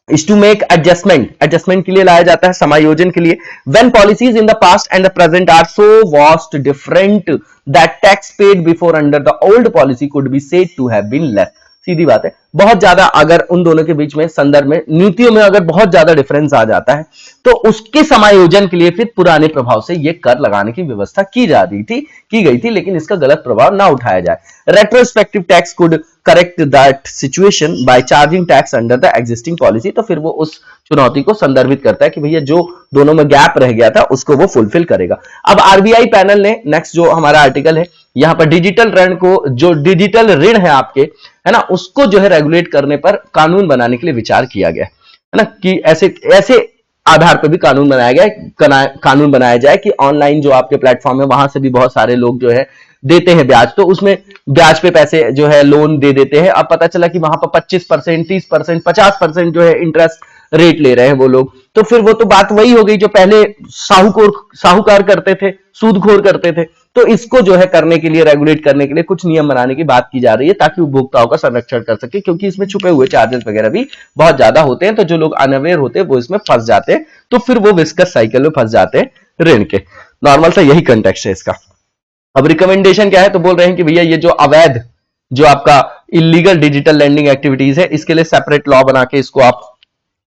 is to make adjustment के लिए लाया जाता है, समायोजन के लिए। when policies in the past and the present are so vast different that tax paid before under the old policy could be said to have been less। सीधी बात है, बहुत ज्यादा अगर उन दोनों के बीच में संदर्भ में नीतियों में अगर बहुत ज्यादा डिफरेंस आ जाता है, तो उसके समायोजन के लिए फिर पुराने प्रभाव से ये कर लगाने की व्यवस्था की गई थी, लेकिन इसका गलत प्रभाव ना उठाया जाए। Retrospective tax could correct that situation bye charging tax under the existing policy. तो फिर वो उस चुनौती को संदर्भित करता है कि भैया जो दोनों में गैप रह गया था उसको वो फुलफिल करेगा। अब आरबीआई पैनल ने नेक्स्ट जो हमारा आर्टिकल है यहां पर डिजिटल ऋण को, जो डिजिटल ऋण है आपके, है ना, उसको जो है रेगुलेट करने पर कानून बनाने के लिए विचार किया गया है ना, कि ऐसे आधार पर भी कानून बनाया जाए कि ऑनलाइन जो आपके प्लेटफॉर्म है वहां से भी बहुत सारे लोग जो है देते हैं ब्याज, तो उसमें ब्याज पे पैसे जो है लोन दे देते हैं। अब पता चला कि वहां पर 25%, 30%, 50% जो है इंटरेस्ट रेट ले रहे हैं वो लोग, तो फिर वो तो बात वही हो गई जो पहले साहूकार करते थे, सूदखोर करते थे। तो इसको जो है करने के लिए, रेगुलेट करने के लिए कुछ नियम बनाने की बात की जा रही है ताकि उपभोक्ताओं का संरक्षण कर सके, क्योंकि इसमें छुपे हुए चार्जेस वगैरह भी बहुत ज्यादा होते हैं। तो जो लोग अनअवेयर होते हैं वो इसमें फंस जाते हैं, तो फिर वो विस्कस साइकिल में फंस जाते हैं ऋण के। नॉर्मल सा यही कंटेक्स्ट है इसका। अब रिकमेंडेशन क्या है, तो बोल रहे हैं कि भैया ये जो अवैध, जो आपका इलीगल डिजिटल लैंडिंग एक्टिविटीज है, इसके लिए सेपरेट लॉ बना के इसको आप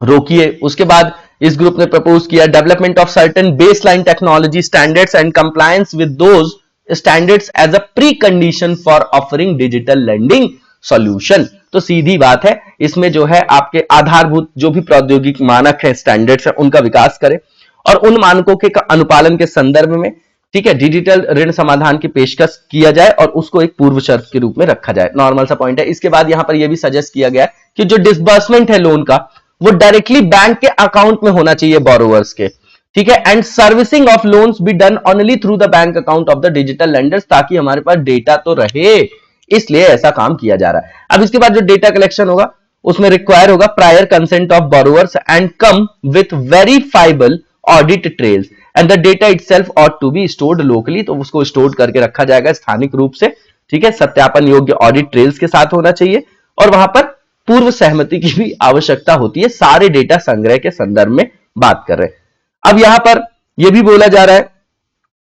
रोकिए। उसके बाद इस ग्रुप ने प्रपोज किया development of certain baseline technology standards and compliance with those standards as a precondition for offering digital lending solution. तो सीधी बात है, इसमें जो है आपके आधारभूत जो भी प्रौद्योगिक मानक है, स्टैंडर्ड्स है, उनका विकास करें और उन मानकों के अनुपालन के संदर्भ में, ठीक है, डिजिटल ऋण समाधान की पेशकश किया जाए और उसको एक पूर्व शर्त के रूप में रखा जाए। नॉर्मल सा पॉइंट है। इसके बाद यहां पर यह भी सजेस्ट किया गया कि जो डिसबर्समेंट है लोन का, वो डायरेक्टली बैंक के अकाउंट में होना चाहिए बोरोवर्स के, ठीक है, and servicing of loans be done only through the bank account of the digital lenders, ताकि हमारे पास डेटा तो रहे, इसलिए ऐसा काम किया जा रहा है। अब इसके बाद जो डेटा कलेक्शन होगा उसमें रिक्वायर होगा prior consent of borrowers and come with verifiable audit trails and the data itself ought to be stored locally, तो उसको स्टोर करके रखा जाएगा स्थानिक रूप से, ठीक है, सत्यापन योग्य ऑडिट ट्रेल्स के साथ होना चाहिए और वहां पर पूर्व सहमति की भी आवश्यकता होती है। सारे डेटा संग्रह के संदर्भ में बात कर रहे हैं। अब यहां पर यह भी बोला जा रहा है,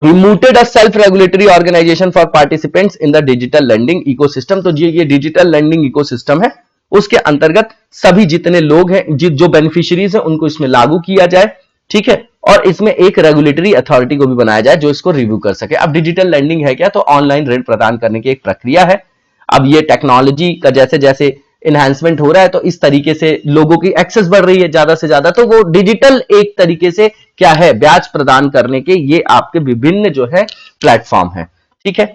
We mooted a self-regulatory organization for participants in the digital lending ecosystem। तो ये डिजिटल लेंडिंग इकोसिस्टम है, उसके अंतर्गत सभी जितने लोग हैं, जो बेनिफिशियरीज हैं, उनको इसमें लागू किया जाए, ठीक है, और इसमें एक रेगुलेटरी अथॉरिटी को भी बनाया जाए जो इसको रिव्यू कर सके। अब डिजिटल लेंडिंग है क्या, तो ऑनलाइन ऋण प्रदान करने की एक प्रक्रिया है। अब ये टेक्नोलॉजी का जैसे जैसे इन्हांसमेंट हो रहा है, तो इस तरीके से लोगों की एक्सेस बढ़ रही है ज्यादा से ज्यादा, तो वो डिजिटल एक तरीके से क्या है, ब्याज प्रदान करने के ये आपके विभिन्न जो है प्लेटफॉर्म है, ठीक है,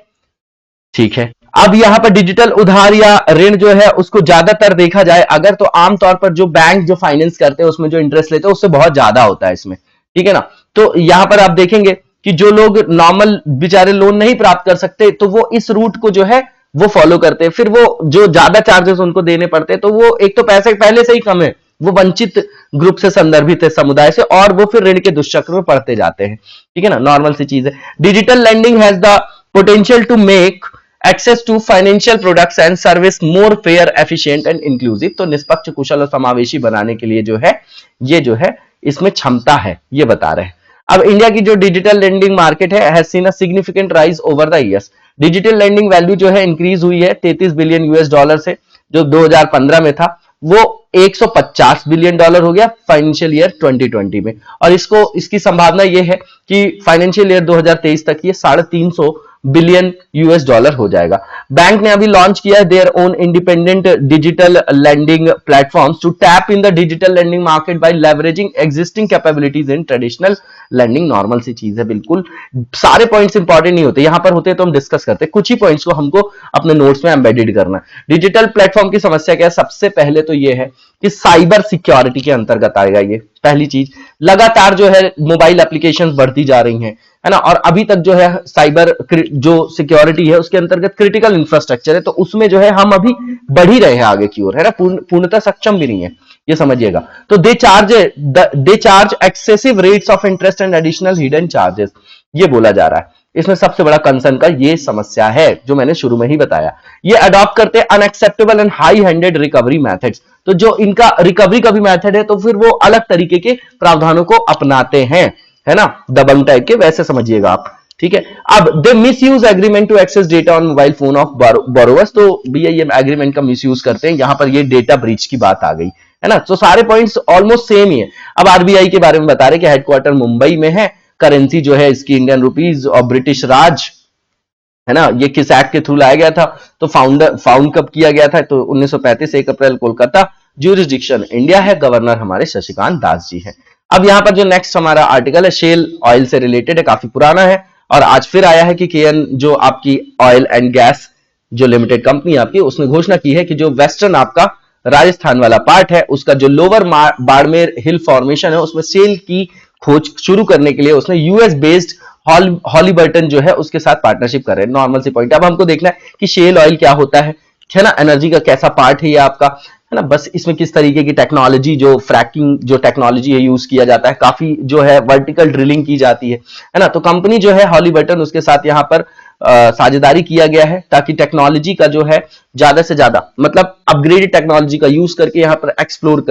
ठीक है। अब यहां पर डिजिटल उधार या ऋण जो है उसको ज्यादातर देखा जाए अगर, तो आमतौर पर जो बैंक जो फाइनेंस करते हैं उसमें जो इंटरेस्ट लेते हैं उससे बहुत ज्यादा होता है इसमें, ठीक है ना। तो यहां पर आप देखेंगे कि जो लोग नॉर्मल बेचारे लोन नहीं प्राप्त कर सकते, तो वो इस रूट को जो है वो फॉलो करते हैं, फिर वो जो ज्यादा चार्जेस उनको देने पड़ते हैं, तो वो एक तो पैसे पहले से ही कम है, वो वंचित ग्रुप से संदर्भित है, समुदाय से, और वो फिर ऋण के दुष्चक्र में पड़ते जाते हैं, ठीक है ना, नॉर्मल सी चीज है। Digital lending has the potential to make access to financial products and service more fair, efficient and inclusive. तो निष्पक्ष, कुशल और समावेशी बनाने के लिए जो है ये जो है इसमें क्षमता है, ये बता रहे हैं। अब इंडिया की जो डिजिटल लेंडिंग मार्केट है has seen a significant rise over the years. Digital lending value जो है इंक्रीज हुई है 33 बिलियन यूएस डॉलर से, जो 2015 में था वो 150 बिलियन डॉलर हो गया फाइनेंशियल ईयर 2020 में, और इसकी संभावना ये है कि फाइनेंशियल ईयर 2023 तक ये 350 बिलियन यूएस डॉलर हो जाएगा। बैंक ने अभी लॉन्च किया है their own independent digital lending platforms to tap in the digital lending market by leveraging existing capabilities in traditional lending. Normal सी चीज है, बिल्कुल सारे पॉइंट्स इंपॉर्टेंट नहीं होते, यहां पर होते तो हम डिस्कस करते, कुछ ही पॉइंट्स को हमको अपने नोट्स में एम्बेडेड करना है। डिजिटल प्लेटफॉर्म की समस्या क्या है, सबसे पहले तो ये है कि साइबर सिक्योरिटी के अंतर्गत आएगा ये पहली चीज। लगातार जो है मोबाइल एप्लीकेशंस बढ़ती जा रही हैं, है ना, और अभी तक जो है साइबर जो सिक्योरिटी है उसके अंतर्गत क्रिटिकल इंफ्रास्ट्रक्चर है, तो उसमें जो है हम अभी बढ़ ही रहे हैं आगे की ओर, है ना, पूर्णतः सक्षम भी नहीं है, ये समझिएगा। तो they charge excessive rates of interest and additional hidden charges, ये बोला जा रहा है। इसमें सबसे बड़ा कंसर्न का ये समस्या है जो मैंने शुरू में ही बताया। ये अडॉप्ट करते हैं unacceptable and high handed recovery methods, तो जो इनका रिकवरी का भी मेथड है तो फिर वो अलग तरीके के प्रावधानों को अपनाते हैं, है ना, दबंग टाइप के, वैसे समझिएगा आप, ठीक है। अब they misuse agreement to access data on mobile phone of borrowers, तो भैया ये एग्रीमेंट का मिसयूज करते हैं, यहां पर ये डेटा ब्रीच की बात आ गई, है ना। तो सारे पॉइंट्स ऑलमोस्ट सेम ही है। अब आरबीआई के बारे में बता रहे कि हेडक्वार्टर मुंबई में है, करेंसी जो है इसकी इंडियन रुपीज और ब्रिटिश राज, है ना। ये किस एक्ट के थ्रू लाया गया था, तो फाउंड कब किया गया था, तो 1935 1 अप्रैल कोलकाता, ज्यूरिसडिक्शन इंडिया है, गवर्नर हमारे शशिकांत दास जी हैं। अब यहां पर जो नेक्स्ट हमारा आर्टिकल है शेल ऑयल से रिलेटेड है, काफी पुराना है और आज फिर आया है कि केएन जो आपकी ऑयल एंड गैस जो लिमिटेड कंपनी आपकी, उसने घोषणा की है कि जो वेस्टर्न आपका राजस्थान वाला पार्ट है, उसका जो लोअर बाड़मेर हिल फॉर्मेशन है उसमें शेल की खोज शुरू करने के लिए उसने यूएस बेस्ड हॉलीबर्टन जो है उसके साथ पार्टनरशिप कर रहे हैं। नॉर्मल सी पॉइंट। अब हमको देखना है कि शेल ऑयल क्या होता है ना, एनर्जी का कैसा पार्ट है ये आपका, है ना। बस इसमें किस तरीके की टेक्नोलॉजी, जो फ्रैकिंग जो टेक्नोलॉजी है यूज किया जाता है, काफी जो है वर्टिकल ड्रिलिंग की जाती है ना। तो कंपनी जो है हॉलीबर्टन, उसके साथ यहाँ पर साझेदारी किया गया है ताकि टेक्नोलॉजी का जो है ज्यादा से ज्यादा मतलब अपग्रेडेड टेक्नोलॉजी का यूज करके यहाँ पर एक्सप्लोर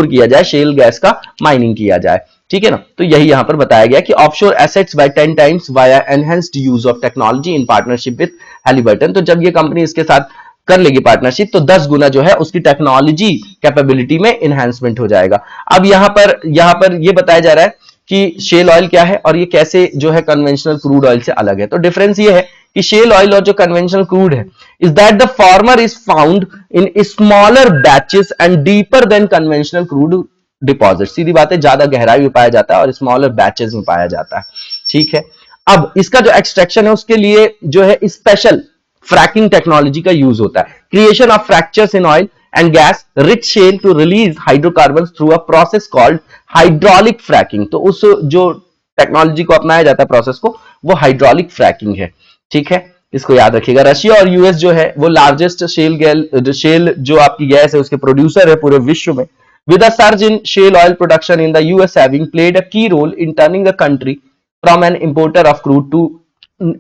किया जाए, शेल गैस का माइनिंग किया जाए, ठीक है ना। तो यही यहां पर बताया गया कि offshore assets bye 10 times via enhanced use of technology in partnership with Halliburton. तो जब ये कंपनी इसके साथ कर लेगी पार्टनरशिप तो 10 गुना जो है उसकी टेक्नोलॉजी कैपेबिलिटी में इनहैंसमेंट हो जाएगा। अब यहां पर ये बताया जा रहा है कि शेल ऑयल क्या है और ये कैसे जो है कन्वेंशनल क्रूड ऑयल से अलग है। तो डिफरेंस ये है कि शेल ऑयल और जो कन्वेंशनल क्रूड है is that the former is found in smaller batches and deeper than conventional crude deposit. सीधी बात है, ज्यादा गहराई में पाया जाता है और स्मॉलर बैचेस में पाया जाता है, ठीक है। अब इसका जो एक्सट्रैक्शन है उसके लिए जो है स्पेशल फ्रैकिंग टेक्नोलॉजी का यूज होता है। Creation of fractures in oil and gas rich shale to release hydrocarbon through a process called hydraulic fracking. तो उस जो टेक्नोलॉजी को अपनाया जाता है प्रोसेस को, वो हाइड्रोलिक फ्रैकिंग है, ठीक है। इसको याद रखिएगा। रशिया और यूएस जो है वो लार्जेस्ट शेल जो आपकी गैस है उसके प्रोड्यूसर है पूरे विश्व में। With a surge in shale oil production in the US having played a key role in turning the country from an importer of crude to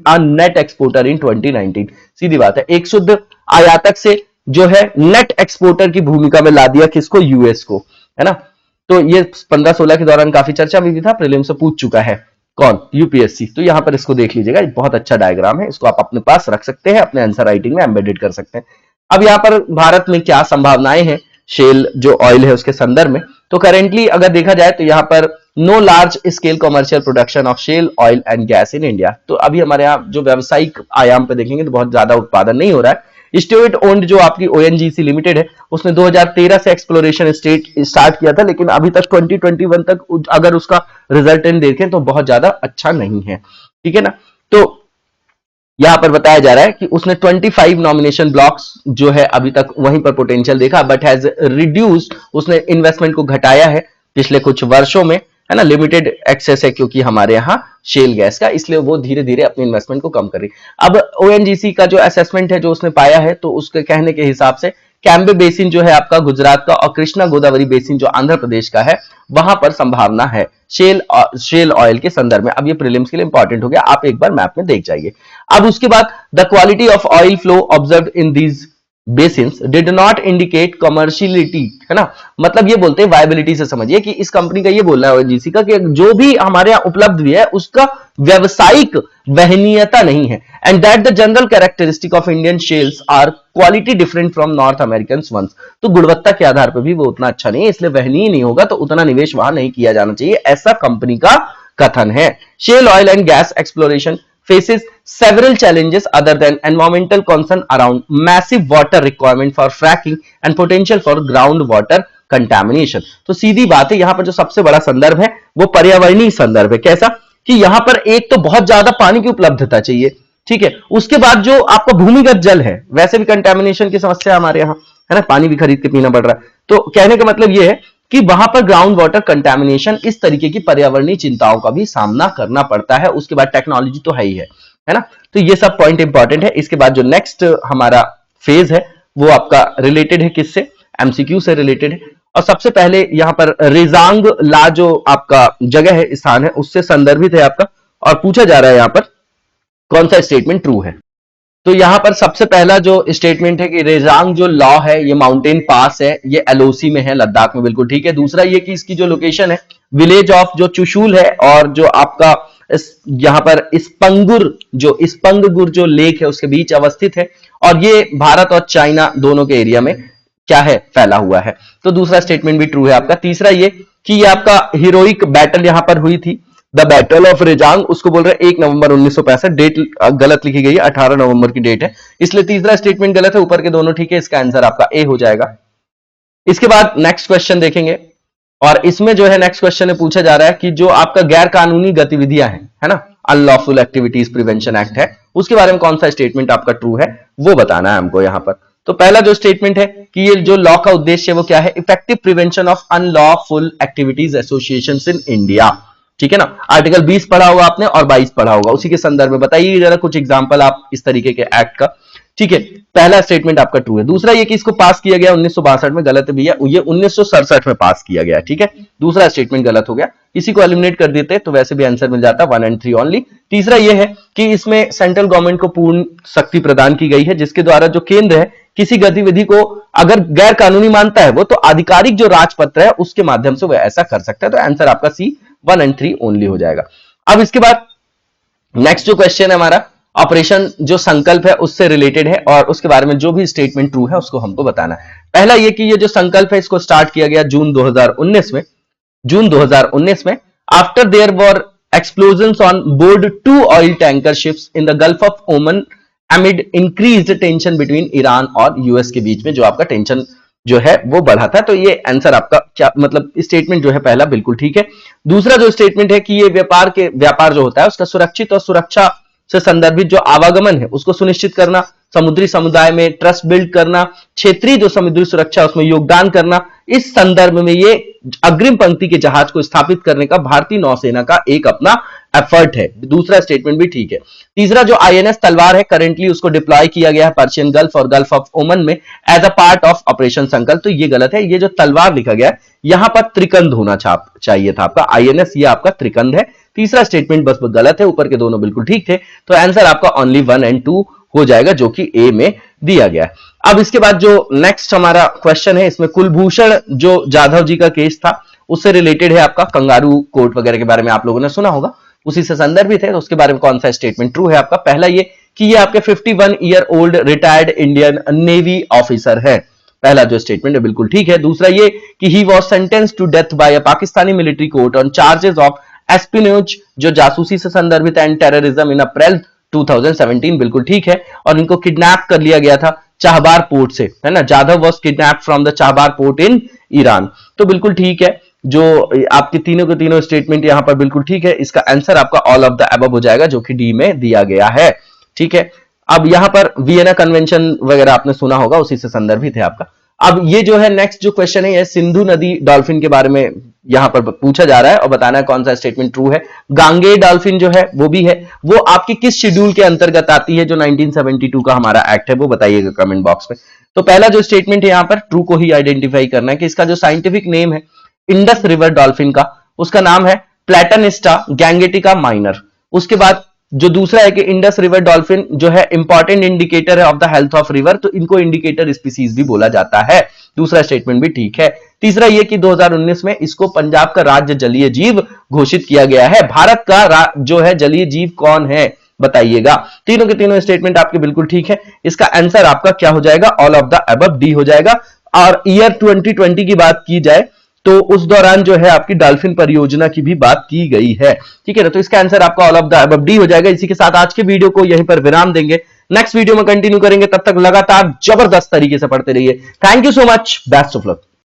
a net exporter in 2019। सीधी बात है, एक शुद्ध आयातक से जो है नेट एक्सपोर्टर की भूमिका में ला दिया किसको, यूएस को, है ना। तो ये 15-16 के दौरान काफी चर्चा में भी था, प्रीलिम्स से पूछ चुका है कौन, यूपीएससी। तो यहां पर इसको देख लीजिएगा, बहुत अच्छा डायग्राम है, इसको आप अपने पास रख सकते हैं, अपने आंसर राइटिंग में एम्बेडेड कर सकते हैं। अब यहां पर भारत में क्या संभावनाएं हैं शेल जो ऑयल है उसके संदर्भ में। तो करेंटली अगर देखा जाए तो यहाँ पर no large scale commercial production of shale oil and gas in India. तो अभी हमारे यहाँ जो व्यावसायिक आयाम पे देखेंगे तो बहुत ज्यादा उत्पादन नहीं हो रहा है। स्टेट ओन्ड जो आपकी ओएनजीसी लिमिटेड है उसने 2013 से एक्सप्लोरेशन स्टार्ट किया था, लेकिन अभी तक 2021 तक अगर उसका रिजल्टेंट देखें तो बहुत ज्यादा अच्छा नहीं है, ठीक है ना। तो यहां पर बताया जा रहा है कि उसने 25 नॉमिनेशन ब्लॉक्स जो है अभी तक वहीं पर पोटेंशियल देखा, बट हैज रिड्यूस्ड, उसने इन्वेस्टमेंट को घटाया है पिछले कुछ वर्षों में, है ना। लिमिटेड एक्सेस है क्योंकि हमारे यहाँ शेल गैस का, इसलिए वो धीरे धीरे अपने इन्वेस्टमेंट को कम कर रही। अब ओएनजीसी का जो असेसमेंट है जो उसने पाया है, तो उसके कहने के हिसाब से कैम्बे बेसिन जो है आपका गुजरात का और कृष्णा गोदावरी बेसिन जो आंध्र प्रदेश का है, वहां पर संभावना है शेल ऑयल के संदर्भ में। अब ये प्रीलिम्स के लिए इंपॉर्टेंट हो गया, आप एक बार मैप में देख जाइए। अब उसके बाद the quality of oil flow observed in these basins did not indicate कमर्शियलिटी, है ना। मतलब ये बोलते हैं वायबिलिटी से समझिए कि इस कंपनी का ये बोलना है ओएनजीसी का कि जो भी हमारे यहां उपलब्ध भी है उसका व्यवसायिक वहनीयता नहीं है। And that the general characteristic of Indian shales are quality different from North American ones. तो गुणवत्ता के आधार पर भी वो उतना अच्छा नहीं है, इसलिए वहनीय नहीं होगा, तो उतना निवेश वहां नहीं किया जाना चाहिए, ऐसा कंपनी का कथन है। Shale oil and gas exploration faces several challenges other than environmental concern around massive water requirement for fracking and potential for groundwater contamination। तो सीधी बात है, यहां पर जो सबसे बड़ा संदर्भ है वो पर्यावरणीय संदर्भ है। कैसा कि यहां पर एक तो बहुत ज्यादा पानी की उपलब्धता चाहिए, ठीक है। उसके बाद जो आपका भूमिगत जल है, वैसे भी कंटेमिनेशन की समस्या हमारे यहाँ, है ना, पानी भी खरीद के पीना पड़ रहा है। तो कहने का मतलब यह है कि वहां पर ग्राउंड वाटर कंटेमिनेशन, इस तरीके की पर्यावरणीय चिंताओं का भी सामना करना पड़ता है। उसके बाद टेक्नोलॉजी तो है ही है ना। तो ये सब पॉइंट इंपॉर्टेंट है। इसके बाद जो नेक्स्ट हमारा फेज है वो आपका रिलेटेड है किससे, एमसीक्यू से रिलेटेड है। और सबसे पहले यहां पर रेजांग ला जो आपका जगह है, स्थान है, उससे संदर्भित है आपका, और पूछा जा रहा है यहां पर कौन सा स्टेटमेंट ट्रू है। तो यहां पर सबसे पहला जो स्टेटमेंट है कि रेजांग जो लॉ है ये माउंटेन पास है, ये एलओसी में है, लद्दाख में, बिल्कुल ठीक है। दूसरा ये कि इसकी जो लोकेशन है विलेज ऑफ जो चुशूल है, और जो आपका यहां पर स्पंगुर जो लेक है उसके बीच अवस्थित है, और ये भारत और चाइना दोनों के एरिया में क्या है, फैला हुआ है। तो दूसरा स्टेटमेंट भी ट्रू है आपका। तीसरा ये कि ये आपका हीरोइक बैटल यहां पर हुई थी, द बैटल ऑफ रेजांग, उसको बोल रहे हैं 1 नवंबर 1965। डेट गलत लिखी गई है, 18 नवंबर की डेट है, इसलिए तीसरा स्टेटमेंट गलत है, ऊपर के दोनों ठीक है। इसका आंसर आपका ए हो जाएगा। इसके बाद नेक्स्ट क्वेश्चन देखेंगे, और इसमें जो है नेक्स्ट क्वेश्चन में पूछा जा रहा है कि जो आपका गैर कानूनी गतिविधियां हैं, है ना, अनलॉफुल एक्टिविटीज प्रिवेंशन एक्ट है, उसके बारे में कौन सा स्टेटमेंट आपका ट्रू है वो बताना है हमको यहां पर। तो पहला जो स्टेटमेंट है कि ये जो लॉ का उद्देश्य है वो क्या है, effective prevention of unlawful activities associations in India. ठीक है ना, आर्टिकल 20 पढ़ा होगा आपने और 22 पढ़ा होगा, उसी के संदर्भ में बताइए जरा कुछ एग्जांपल आप इस तरीके के एक्ट का। ठीक है, पहला स्टेटमेंट आपका ट्रू है। दूसरा ये कि इसको पास किया गया 1962 में, गलत है भैया, ये 1967 में पास किया गया। ठीक है, दूसरा स्टेटमेंट गलत हो गया, इसी को एलिमिनेट कर देते तो वैसे भी आंसर मिल जाता 1 and 3 ओनली। तीसरा ये है कि इसमें सेंट्रल गवर्नमेंट को पूर्ण शक्ति प्रदान की गई है, जिसके द्वारा जो केंद्र है किसी गतिविधि को अगर गैर कानूनी मानता है वो, तो आधिकारिक जो राजपत्र है उसके माध्यम से वो ऐसा कर सकता है। तो आंसर आपका सी 1 and 3 ओनली हो जाएगा। अब इसके बाद नेक्स्ट जो क्वेश्चन है हमारा, ऑपरेशन जो संकल्प है उससे रिलेटेड है, और उसके बारे में जो भी स्टेटमेंट ट्रू है उसको हमको बताना है। पहला ये कि ये जो संकल्प है इसको स्टार्ट किया गया जून 2019 में, after there were explosions on board 2 oil tanker ships in the Gulf of Oman amid increased tension between Iran और यूएस के बीच में जो आपका टेंशन जो है वो बढ़ा था। तो ये आंसर आपका क्या मतलब स्टेटमेंट जो है पहला बिल्कुल ठीक है। दूसरा जो स्टेटमेंट है कि ये व्यापार जो होता है उसका सुरक्षित और सुरक्षा से संदर्भित जो आवागमन है उसको सुनिश्चित करना, समुद्री समुदाय में ट्रस्ट बिल्ड करना, क्षेत्रीय जो समुद्री सुरक्षा उसमें योगदान करना, इस संदर्भ में ये अग्रिम पंक्ति के जहाज को स्थापित करने का भारतीय नौसेना का एक अपना एफर्ट है। दूसरा स्टेटमेंट भी ठीक है। तीसरा जो आईएनएस तलवार है करेंटली उसको डिप्लॉय किया गया है पर्शियन गल्फ और गल्फ ऑफ ओमन में as a part of operation Sankalp, तो ये गलत है। ये जो तलवार लिखा गया है यहां पर त्रिकंद होना चाहिए था आपका, आईएनएस ये आपका त्रिकंद है। तीसरा स्टेटमेंट बस गलत है, ऊपर के दोनों बिल्कुल ठीक थे। तो आंसर आपका ओनली 1 and 2 हो जाएगा जो कि ए में दिया गया है। अब इसके बाद जो नेक्स्ट हमारा क्वेश्चन है इसमें कुलभूषण जो जाधव जी का केस था उससे रिलेटेड है आपका, कंगारू कोर्ट वगैरह के बारे में आप लोगों ने सुना होगा, उसी से संदर्भित है। तो उसके बारे में कौन सा स्टेटमेंट ट्रू है आपका? पहला ये कि ये आपके 51 year old retired Indian navy officer है, पहला जो स्टेटमेंट है बिल्कुल ठीक है। दूसरा ये कि he was sentenced to death by a Pakistani military court on charges of espionage जो जासूसी से संदर्भित एंड टेररिज्म इन अप्रैल 2017, बिल्कुल ठीक है। और इनको किडनैप कर लिया गया था चाहबार पोर्ट से, है ना, Jadhav was kidnapped from the Chabahar port in Iran, तो बिल्कुल ठीक है। जो आपके तीनों के तीनों स्टेटमेंट यहां पर बिल्कुल ठीक है। इसका आंसर आपका ऑल ऑफ द अबव हो जाएगा जो कि डी में दिया गया है। ठीक है, अब यहां पर वियना कन्वेंशन वगैरह आपने सुना होगा, उसी से संदर्भित है आपका। अब ये जो है नेक्स्ट जो क्वेश्चन है ये सिंधु नदी डॉल्फिन के बारे में यहां पर पूछा जा रहा है और बताना है कौन सा स्टेटमेंट ट्रू है। गांगे डॉल्फिन जो है वो भी है, वो आपकी किस शेड्यूल के अंतर्गत आती है जो 1972 का हमारा एक्ट है, वो बताइएगा कमेंट बॉक्स में। तो पहला जो स्टेटमेंट है यहां पर ट्रू को ही आइडेंटिफाई करना है कि इसका जो साइंटिफिक नेम है इंडस रिवर डॉल्फिन का, उसका नाम है प्लेटनिस्टा गैंगेटिका माइनर। उसके बाद जो दूसरा है कि इंडस रिवर डॉल्फिन जो है इंपॉर्टेंट इंडिकेटर है of the health of river, तो इनको इंडिकेटर स्पीसीज भी बोला जाता है। दूसरा स्टेटमेंट भी ठीक है। तीसरा ये कि 2019 में इसको पंजाब का राज्य जलीय जीव घोषित किया गया है। भारत का जो है जलीय जीव कौन है बताइएगा। तीनों के तीनों स्टेटमेंट आपके बिल्कुल ठीक है। इसका आंसर आपका क्या हो जाएगा? All of the above D हो जाएगा। और ईयर 2020 की बात की जाए तो उस दौरान जो है आपकी डॉल्फिन परियोजना की भी बात की गई है। ठीक है ना, तो इसका आंसर आपका all of the above D हो जाएगा। इसी के साथ आज के वीडियो को यहीं पर विराम देंगे, नेक्स्ट वीडियो में कंटिन्यू करेंगे। तब तक लगातार जबरदस्त तरीके से पढ़ते रहिए। Thank you so much, best of luck.